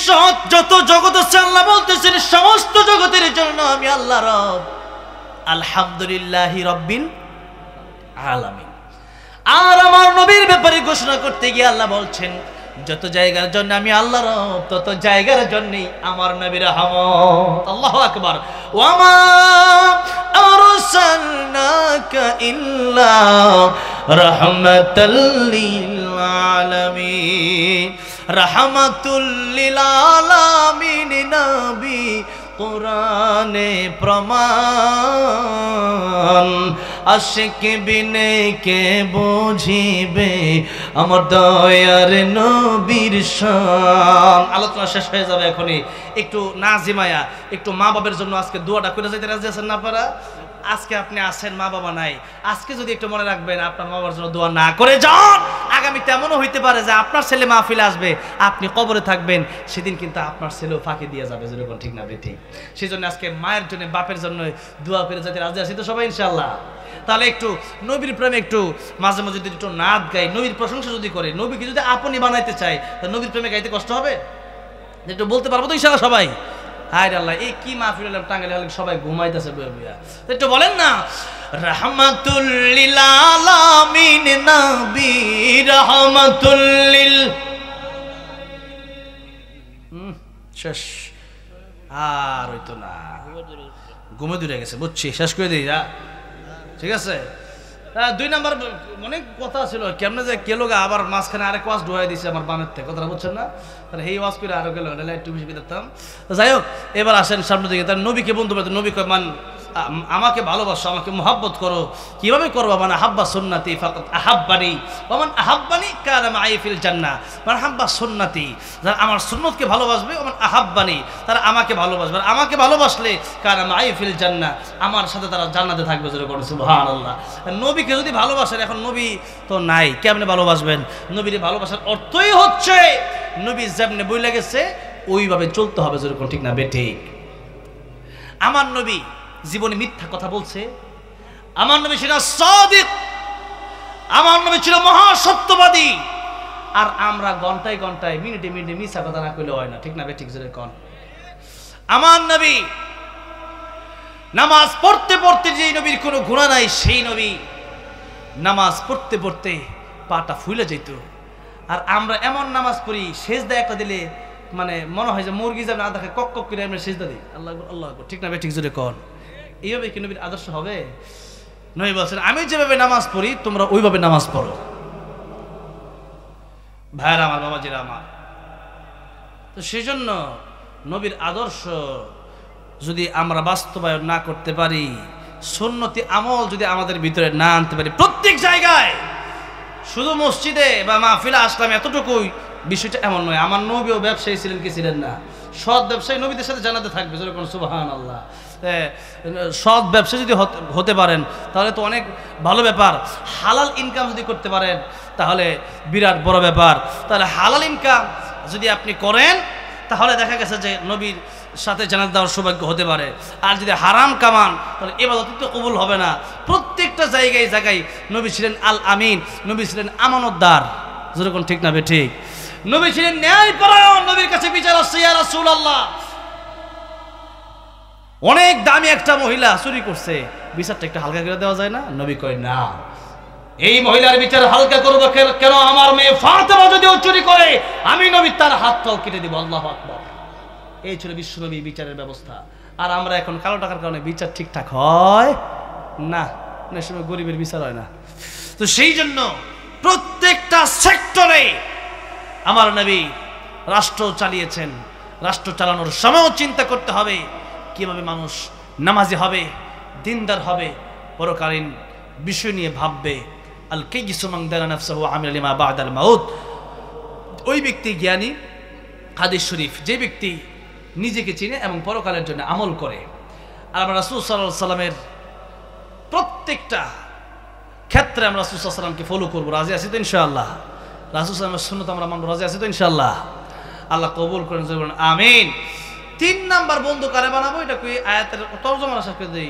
যত জগৎ আছে, আল্লাহ বলতেছেন সমস্ত জগতের জন্য আমি আল্লাহ রব। আলহামদুলিল্লাহি রাব্বিল আলামিন। আর আমার নবীর ব্যাপারে ঘোষণা করতে গিয়ে আল্লাহ বলছেন, যত জায়গার জন্য আমি আল্লাহ রব, তত জায়গার জন্যই আমার নবীর রহমত। আল্লাহু আকবার। ওয়ামা আরসালনাকা ইল্লা রাহমাতাল লিল আলামিন। রাহমাতুল লিল আলামিন নবী কোরআনে প্রমাণ আশিক বিনে কে বুঝিবে আমার দয়ার নবীর শান। আলোচনা শেষ হয়ে যাবে এখনই, একটু নাজিমায়া একটু মা বাবার জন্য আজকে দোয়াটা করে যাইতে রাজি আছেন না আপনারা? আজকে আপনি আছেন, মা বাবা নাই, আজকে যদি একটু মনে রাখবেন আপনার মা বাবার জন্য দোয়া না করে যান, আগামীতে এমনও হইতে পারে যে আপনার ছেলে মাহফিলে আসবে, আপনি কবরে থাকবেন, সেদিন কিন্তু আপনার ছেলেও ফাঁকি দিয়ে যাবে, যেরকম ঠিক না ঠিক। সেই জন্য আজকে মায়ের জন্য বাপের জন্য দোয়া করে যাতে রাজি আছি তো সবাই ইনশাআল্লাহ। তাহলে একটু নবীর প্রেমে একটু মাঝে মাঝে যদি একটু নাচ গাই, নবীর প্রশংসা যদি করে, নবীকে যদি আপনি বানাইতে চাই, তা নবীর প্রেমে গাইতে কষ্ট হবে? একটু বলতে পারবো তো ইনশাআল্লাহ সবাই? হায় আল্লাহ, এই কি মাহফিল হলাম, টাঙ্গাইলে হলে সবাই ঘুমাইতেছে বইয়া, একটু বলেন না রাহমাতুল লিল আলামিন নবী রাহমাতুল লিল। শেষ আর হইতো না, ঘুমে দূরে গেছে, বুঝছি, শেষ করে দিই যা, ঠিক আছে। 2 নাম্বার অনেক কথা ছিল, কেমনে যে কেলো গা, আবার মাঝখানে আরেক ওয়াজ ঢুয়াই দিছে আমার বামের থেকে, কথাটা বুঝছেন না? তাহলে এই ওয়াজ করে আরো গেল, একটু বেশি দিতাম। যাই হোক, এবার আসেন সামনে দিকে। তার নবীকে বন্ধু বান্ধব, নবী কয় মান আমাকে ভালোবাসো, আমাকে মোহাব্বত করো। কিভাবে করবো? মানে হাব্বা সুন্নাতি ফাকাত আহাব্বানি ওয়া মান আহাব্বানি কানা মাই ফিল জান্নাহ। মানে হাব্বা সুন্নাতি, যারা আমার সুন্নতকে ভালোবাসবে, ওয়া মান আহাব্বানি, তারা আমাকে ভালোবাসবে, আর আমাকে ভালোবাসলে কানা মাই ফিল জান্নাহ, আমার সাথে তারা জান্নাতে থাকবে। জোরে করে সুবহানাল্লাহ। নবীকে যদি ভালোবাসেন, এখন নবী তো নাই, কেমনে ভালোবাসবেন? নবীর ভালোবাসার অর্থই হচ্ছে নবী যেমনে বইলা গেছে ওইভাবে চলতে হবে। জোরে করে ঠিক না বেঠিক? আমার নবী জীবনে মিথ্যা কথা বলছে? আমার নবী ছিল সাদিক, আমার নবী ছিল মহাসত্যবাদী। আর আমরা ঘন্টায় ঘন্টায় মিনিটে মিনিটে মিথ্যা কথা না কইলে হয় না, ঠিক না বেঠিক? জোরে কোন। আমার নবী নামাজ পড়তে পড়তে, যে নবীর কোনো গুনাহ নাই, সেই নবী নামাজ পড়তে পড়তে পাটা ফুলে যেত। আর আমরা এমন নামাজ পড়ি, সেজদা একটা দিলে মানে মনে হয় যে মুরগি যেন আধা খায়, কক কক করে আমরা সেজদা দিই, আল্লাহ আল্লাহ, ঠিক না বেঠিক? জোরে কোন। এইভাবে কি নবীর আদর্শ হবে? নবী বলছেন আমি যেভাবে নামাজ পড়ি তোমরা ওইভাবে নামাজ পড়ো। ভাইরা আমার, বাবাজিরা আমার, তো সেই জন্য নবীর আদর্শ যদি আমরা বাস্তবায়ন না করতে পারি, সুন্নতি আমল যদি আমাদের ভিতরে না আনতে পারি, প্রত্যেক জায়গায়, শুধু মসজিদে বা মাহফিলে আসলাম এতটুকুই, বিষয়টা এমন নয়। আমার নবীও ব্যবসায়ী ছিলেন কি ছিলেন না? সৎ ব্যবসায়ী নবীদের সাথে জানাতে থাকবে। যেরকম সুবহানাল্লাহ। সৎ ব্যবসা যদি হতে পারেন তাহলে তো অনেক ভালো ব্যাপার। হালাল ইনকাম যদি করতে পারেন তাহলে বিরাট বড় ব্যাপার। তাহলে হালাল ইনকাম যদি আপনি করেন তাহলে দেখা গেছে যে নবীর সাথে জানাত দেওয়ার সৌভাগ্য হতে পারে। আর যদি হারাম কামান তাহলে ইবাদত তো কবুল হবে না। প্রত্যেকটা জায়গায় জায়গায় নবী ছিলেন আল আমিন, নবী ছিলেন আমানতদার। যেরকম ঠিক না ঠিক? নবী ছিলেন ন্যায়পরায়ণ। নবীর কাছে বিচার আসছে, ইয়া রাসূলুল্লাহ, অনেক দামি একটা মহিলা চুরি করছে, বিচারটা একটু হালকা করে দেওয়া যায় না? নবী কয় না, এই মহিলার বিচার হালকা করবো কেন? আমার মেয়ে ফাতেমা যদিও চুরি করে, আমি নবী তার হাতটাও কেটে দিব। আল্লাহু আকবার। এই ছিল বিশ্বনবী বিচারের ব্যবস্থা। আর আমরা এখন কালো টাকার কারণে বিচার ঠিকঠাক হয় না, অনেক সময় গরিবের বিচার হয় না। তো সেই জন্য প্রত্যেকটা সেক্টরে আমার নবী রাষ্ট্র চালিয়েছেন। রাষ্ট্র চালানোর সময়ও চিন্তা করতে হবে কিভাবে মানুষ নামাজি হবে, দিনদার হবে, পরকালীন বিষয় নিয়ে ভাববে। আল কাইয়িসু মান দানা নাফসাহু আমিলা লিমা বা'দাল মাউত। ওই ব্যক্তি জ্ঞানী। হাদিস শরীফ, যে ব্যক্তি নিজেকে চিনে এবং পরকালের জন্য আমল করে। আর আমরা রাসূল সাল্লাল্লাহু আলাইহি সাল্লামের প্রত্যেকটা ক্ষেত্রে আমরা রাসূল সাল্লাল্লাহু আলাইহি সাল্লামকে ফলো করব। রাজি আছি তো ইনশাআল্লাহ? রাসূল সাল্লাল্লাহু সুন্নাত আমরা মানব। রাজি আছি তো ইনশাআল্লাহ? আল্লাহ কবুল করেন, বলুন আমিন। 3 নাম্বার বন্ধু কারে বানাবো? এটা কি আয়াতের তরজমা শেষ করে দেই,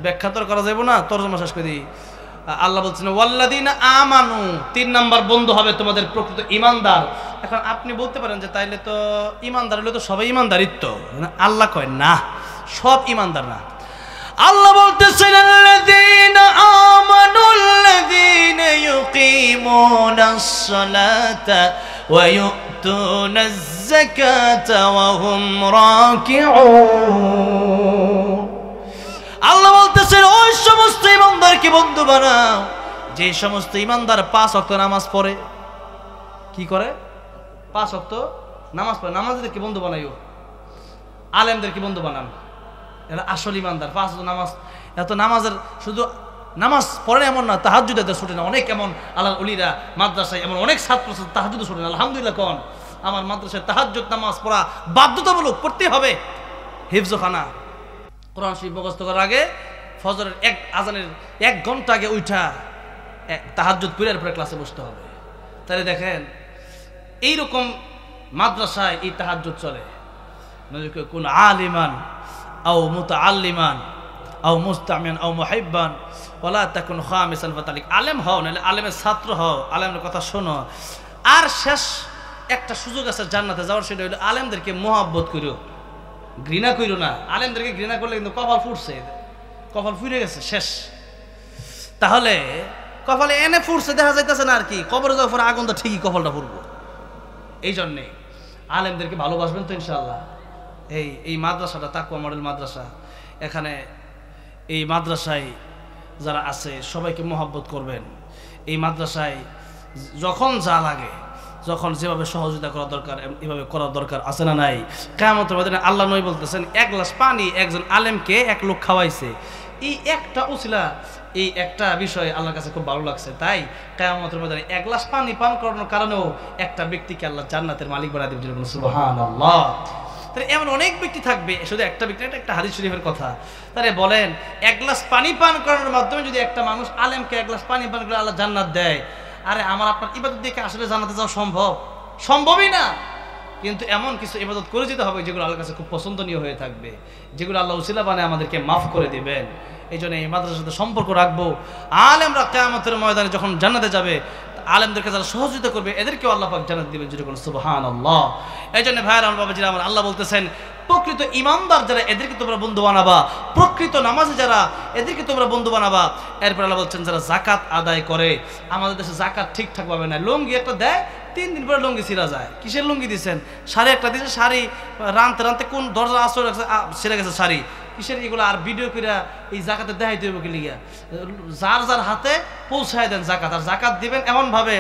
ব্যাখ্যা তো করা যাবে না, তরজমা শেষ করে দিই। আল্লাহ বলছেন ওয়াল্লাযিনা আমানু, 3 নাম্বার বন্ধু হবে তোমাদের প্রকৃত ঈমানদার। এখন আপনি বলতে পারেন যে তাইলে তো ঈমানদার হলে তো সবাই ঈমানদারিত্ব। আল্লাহ কয় না, সব ঈমানদার না। আল্লাহ বলতেছেন আল্লাযিনা আমানুল্লাযিনা ইউকিমুনাস সালাতা ওয়া ইউতুনাজ যাকাতা ওয়া হুম রাকিউন। আল্লাহ বলতেছেন ওই সমস্ত ঈমানদারকে বন্ধু বানাও যে সমস্ত ঈমানদার 5 ওয়াক্ত নামাজ পড়ে। কি করে? 5 ওয়াক্ত নামাজ পড়ে। নামাজীদেরকে বন্ধু বানাইও। আলেমদেরকে বন্ধু বানান, এরা আসল ইমানদার। 5 ওয়াক্ত নামাজ, এত নামাজের শুধু নামাজ পড়ে এমন না, তাহাজ্জুদ এত ছুটে না। অনেক এমন আল্লাহর ওলিরা মাদ্রাসায় এমন অনেক ছাত্র তাহাজ্জুদ ছুটে না। আলহামদুলিল্লাহ কোন আমার মাদ্রাসায় তাহাজ্জুদ নামাজ পড়া বাধ্যতামূলক, পড়তে হবে। হিফজখানা, কোরআন শরীফ মুখস্থ করার আগে ফজরের আজানের 1 ঘন্টা আগে উঠা তাহাজ্জুদ পড়ার পরে ক্লাসে বসতে হবে। তাহলে দেখেন এইরকম মাদ্রাসায় এই তাহাজ্জুদ চলে। কোন আলিমান আও মুতাআল্লিমান আও মুস্তামিয়ান আও মুহিব্বান ওয়ালা তাকুন খামিসান ফাতালিক। আলেম হও, নাহলে আলেমের ছাত্র হও, আলেমের কথা শোনো। আর শেষ একটা সুযোগ আছে জান্নাতে যাওয়ার, সেটা হলো আলেমদেরকে মহব্বত করো, ঘৃণা করো না। আলেমদেরকে ঘৃণা করলে কিন্তু কপাল ফুটছে, কপাল ফুরে গেছে, শেষ। তাহলে কপালে এনে ফুটছে দেখা যাইতেছে না আর কি, কবরে যাওয়ার পরে আগুন তো ঠিকই কপালটা ফুটবো। এই জন্যে আলেমদেরকে ভালোবাসবেন তো ইনশাআল্লাহ। এই মাদ্রাসাটা তাকওয়া মডেল মাদ্রাসা, এখানে এই মাদ্রাসায় যারা আছে সবাইকে মহব্বত করবেন। এই মাদ্রাসায় যখন যা লাগে, যখন যেভাবে সহযোগিতা করা দরকার এভাবে করা দরকার, আছে না নাই? কিয়ামতের ময়দানে আল্লাহ নবী বলতেছেন 1 গ্লাস পানি একজন আলেমকে 1 লোক খাওয়াইছে। এই একটা উসিলা, এই একটা বিষয় আল্লাহর কাছে খুব ভালো লাগছে। তাই কিয়ামতের ময়দানে 1 গ্লাস পানি পান করানোর কারণেও একটা ব্যক্তিকে আল্লাহ জান্নাতের মালিক বানায় দিবেন। সুবহানাল্লাহ। তাহলে এমন অনেক ব্যক্তি থাকবে, শুধু একটা ব্যক্তি, এটা একটা হাদিস শরীফের কথা। তাহলে বলেন 1 গ্লাস পানি পান করানোর মাধ্যমে যদি একটা মানুষ আলেমকে 1 গ্লাস পানি পান করে আল্লাহ জান্নাত দেয়, আরে আমার আপনার ইবাদত দেখে আসলে জান্নাতে যাওয়া সম্ভবই না। কিন্তু এমন কিছু ইবাদত করে যেতে হবে যেগুলো আল্লাহর কাছে খুব পছন্দনীয় হয়ে থাকবে, যেগুলো আল্লাহ উসিলা বানায় আমাদেরকে মাফ করে দিবেন। এই জন্য এই মাদ্রাসার সাথে সম্পর্ক রাখবো। আলেমরা কিয়ামতের ময়দানে যখন জান্নাতে যাবে, আলেমদেরকে যারা সহযোগিতা করবে এদেরকেও আল্লাহ পাক জান্নাত দিবেন। যেরকম সুবহানাল্লাহ। এই জন্য ভাইরা আমার বাবাজিরা আমার, আল্লাহ বলতেছেন প্রকৃত ইমানদার যারা এদেরকে তোমরা বন্ধু বানাবা, প্রকৃত নামাজি যারা এদেরকে তোমরা বন্ধু বানাবা। এরপর আল্লাহ বলছেন যারা যাকাত আদায় করে, আমাদের দেশে যাকাত ঠিকঠাক ভাবে না, লুঙ্গি একটা দেয় 3 দিন পরে লুঙ্গি ছিঁড়া যায়। কিসের লুঙ্গি দিচ্ছেন? শাড়ি একটা দিচ্ছে, শাড়ি রানতে কোন দরজা আশ্রয় ছিঁড়ে গেছে শাড়ি, কিসের এগুলো? আর ভিডিও করে এই জাকাতে দেখাইতে হবে কি লিগা? যার যার হাতে পৌঁছায় দেন জাকাত, আর জাকাত দিবেন এমনভাবে,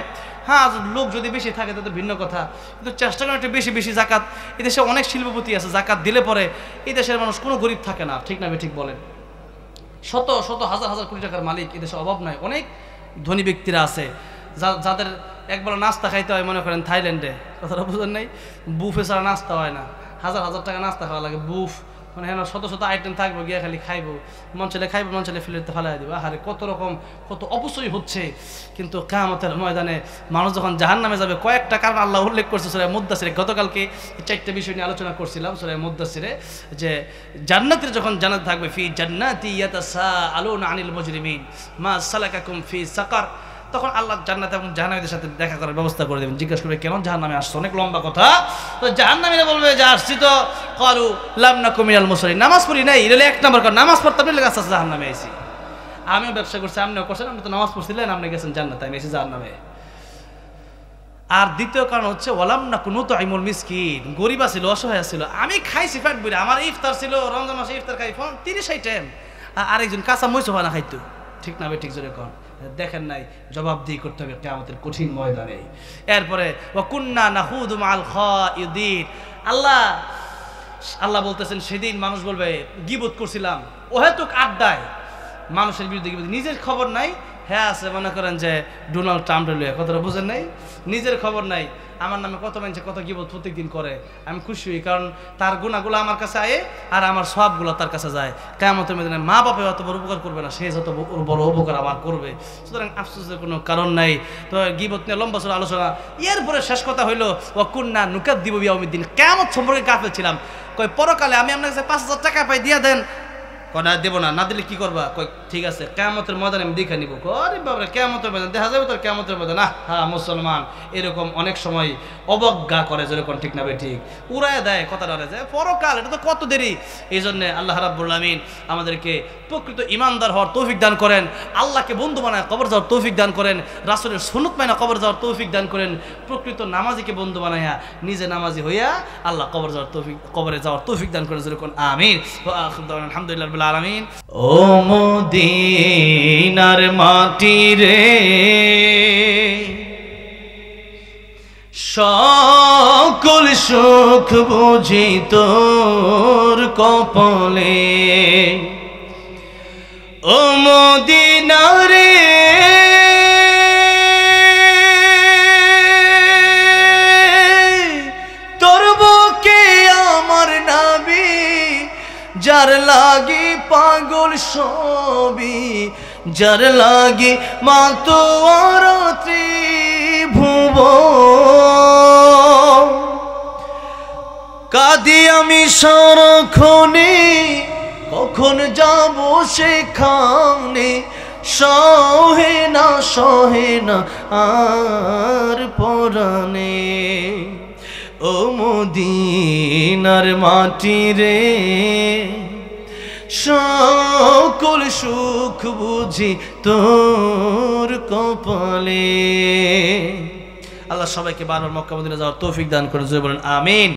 হ্যাঁ লোক যদি বেশি থাকে তাতে ভিন্ন কথা, কিন্তু চেষ্টা করেন একটু বেশি বেশি জাকাত। এদেশে অনেক শিল্পপতি আছে, জাকাত দিলে পরে এই দেশের মানুষ কোনো গরিব থাকে না, ঠিক না? ঠিক বলেন। শত শত হাজার হাজার কোটি টাকার মালিক এদেশে অভাব নাই, অনেক ধনী ব্যক্তিরা আছে যাদের একবেলা নাস্তা খাইতে হয়, মনে করেন থাইল্যান্ডে, কথাটা বুঝেন নাই? বুফে ছাড়া নাস্তা হয় না, হাজার হাজার টাকা নাস্তা খাওয়া লাগে। বুফ মানে হ্যাঁ শত শত আইটেম থাকবো, গিয়ে খালি খাইবো, মন চলে খাইবো, মন চলে ফেলে ফেলাই দিব। আরে কত রকম কত অপচয় হচ্ছে। কিন্তু কিয়ামতের ময়দানে মানুষ যখন জাহান্নামে যাবে, কয়েকটা কারণ আল্লাহ উল্লেখ করছে সূরা মুদ্দাসিরে। গতকালকে 4টা বিষয় নিয়ে আলোচনা করছিলাম সূরা মুদ্দাসিরে, যে জান্নাতের যখন জান্নাত থাকবে, ফি জান্নাতি ইয়াতাসাআলুনা আনিল মুজরিমিন মা সালাকাকুম ফি সাকার, তখন আল্লাহ জান্নাত এবং জাহান্নামীদের সাথে দেখা করার ব্যবস্থা করে দেবেন। জিজ্ঞাসা করবে কেন জাহান্নামে আসছো, অনেক লম্বা কথা। তো জাহান্নামীরা বলবে যে আসছি তো, ক্বালু লাম নাকু মিনাল মুসাল্লিন, নামাজ পড়ি নাই। এটা 1 নম্বর কারণ, নামাজ পড়তে আপনি কাছে জাহান্নামে আইছি। আমিও ব্যবসা করছি, আপনিও করছেন, আপনি তো নামাজ পড়ছিলেন, আপনি গেছেন জান্নাতে, আমি এসেছি জাহান্নামে। আর দ্বিতীয় কারণ হচ্ছে ওয়ালাম নাকু নুতঈমুল মিসকিন, গরিব ছিল, অসহায় ছিল, আমি খাইছি পেট ভরে, আমার ইফতার ছিল রমজান মাসে, ইফতার খাই 30 আইটেম, আরেকজন কাঁচা মরিচ না খাইতো, ঠিক না? ঠিক জোরে কন। দেখেন নাই জবাবদিহি করতে হবে কিয়ামতের কঠিন ময়দানে। এরপরে ওয়া কুন্না নাহুদু মাল খায়িদিন, আল্লাহ বলতেছেন সেদিন মানুষ বলবে গীবত করছিলাম, অহেতুক আড্ডায় মানুষের বিরুদ্ধে গীবত, নিজের খবর নাই। হ্যাঁ আছে মনে করেন যে ডোনাল্ড ট্রাম্প লইয়া, কথাটা বুঝেন নাই? নিজের খবর নাই, আমার নামে কত মানুষ কত গীবত প্রত্যেকদিন করে, আমি খুশি হই, কারণ তার গুণাগুলো আমার কাছে আয়ে আর আমার সবগুলো তার কাছে যায়। কিয়ামতের ময়দানে মা বাপে অত বড় উপকার করবে না, সে যত বড় উপকার আমার করবে। সুতরাং আফসোসের কোনো কারণ নাই। তো গীবত নিয়ে লম্বা চড়া আলোচনা। এরপরে শেষ কথা হইলো ওয়া কুন্না নুকাদ্দিবু বিয়াউমিদ্দিন, কিয়ামত সম্পর্কে কাফের ছিলাম। কই পরকালে আমি আপনার কাছে 5000 টাকা পাই, দিয়া দেন। না দেবো না, না দিলে কি করবা? কই ঠিক আছে কিয়ামতের ময়দানে আমি দেখে নিবো। আরে বাবা কিয়ামতের ময়দান দেখা যাবে তোর, কিয়ামতের ময়দান না। হ্যাঁ মুসলমান এরকম অনেক সময় অবজ্ঞা করে, যেরকম ঠিক না বে ঠিক উড়ায় দেয়, কথা ডরে যায় পরকাল, এটা তো কত দেরি। এই জন্য আল্লাহ রাব্বুল আমিন আমাদেরকে প্রকৃত ইমানদার হওয়ার তৌফিক দান করেন, আল্লাহকে বন্ধু বানায় কবর যাওয়ার তৌফিক দান করেন, রাসূলের সুন্নাত মাইনা কবর যাওয়ার তৌফিক দান করেন, প্রকৃত নামাজিকে বন্ধু বানাইয়া নিজে নামাজি হইয়া আল্লাহ কবরে যাওয়ার তৌফিক দান করেন, যেরকম আমিন। আলহামদুলিল্লাহ আলামিন। ও মদিনার মাটি রে, সকল সুখ বুঝি তোর কপালে ও মদিনা রে তোর বুকে আমার নবী যার লাগি পাগল সবই যার লাগি মাতোয়ার ত্রিভুবন কাঁদি আমি সারাক্ষণে কখন যাব সেখানে সহে না আর পরাণে ও মদিনার মাটি রে সকল সুখ বুঝি তোর কপালে। আল্লাহ সবাইকে বারবার মক্কা মদিনা যাওয়ার তৌফিক দান করে, জোরে বলেন আমিন।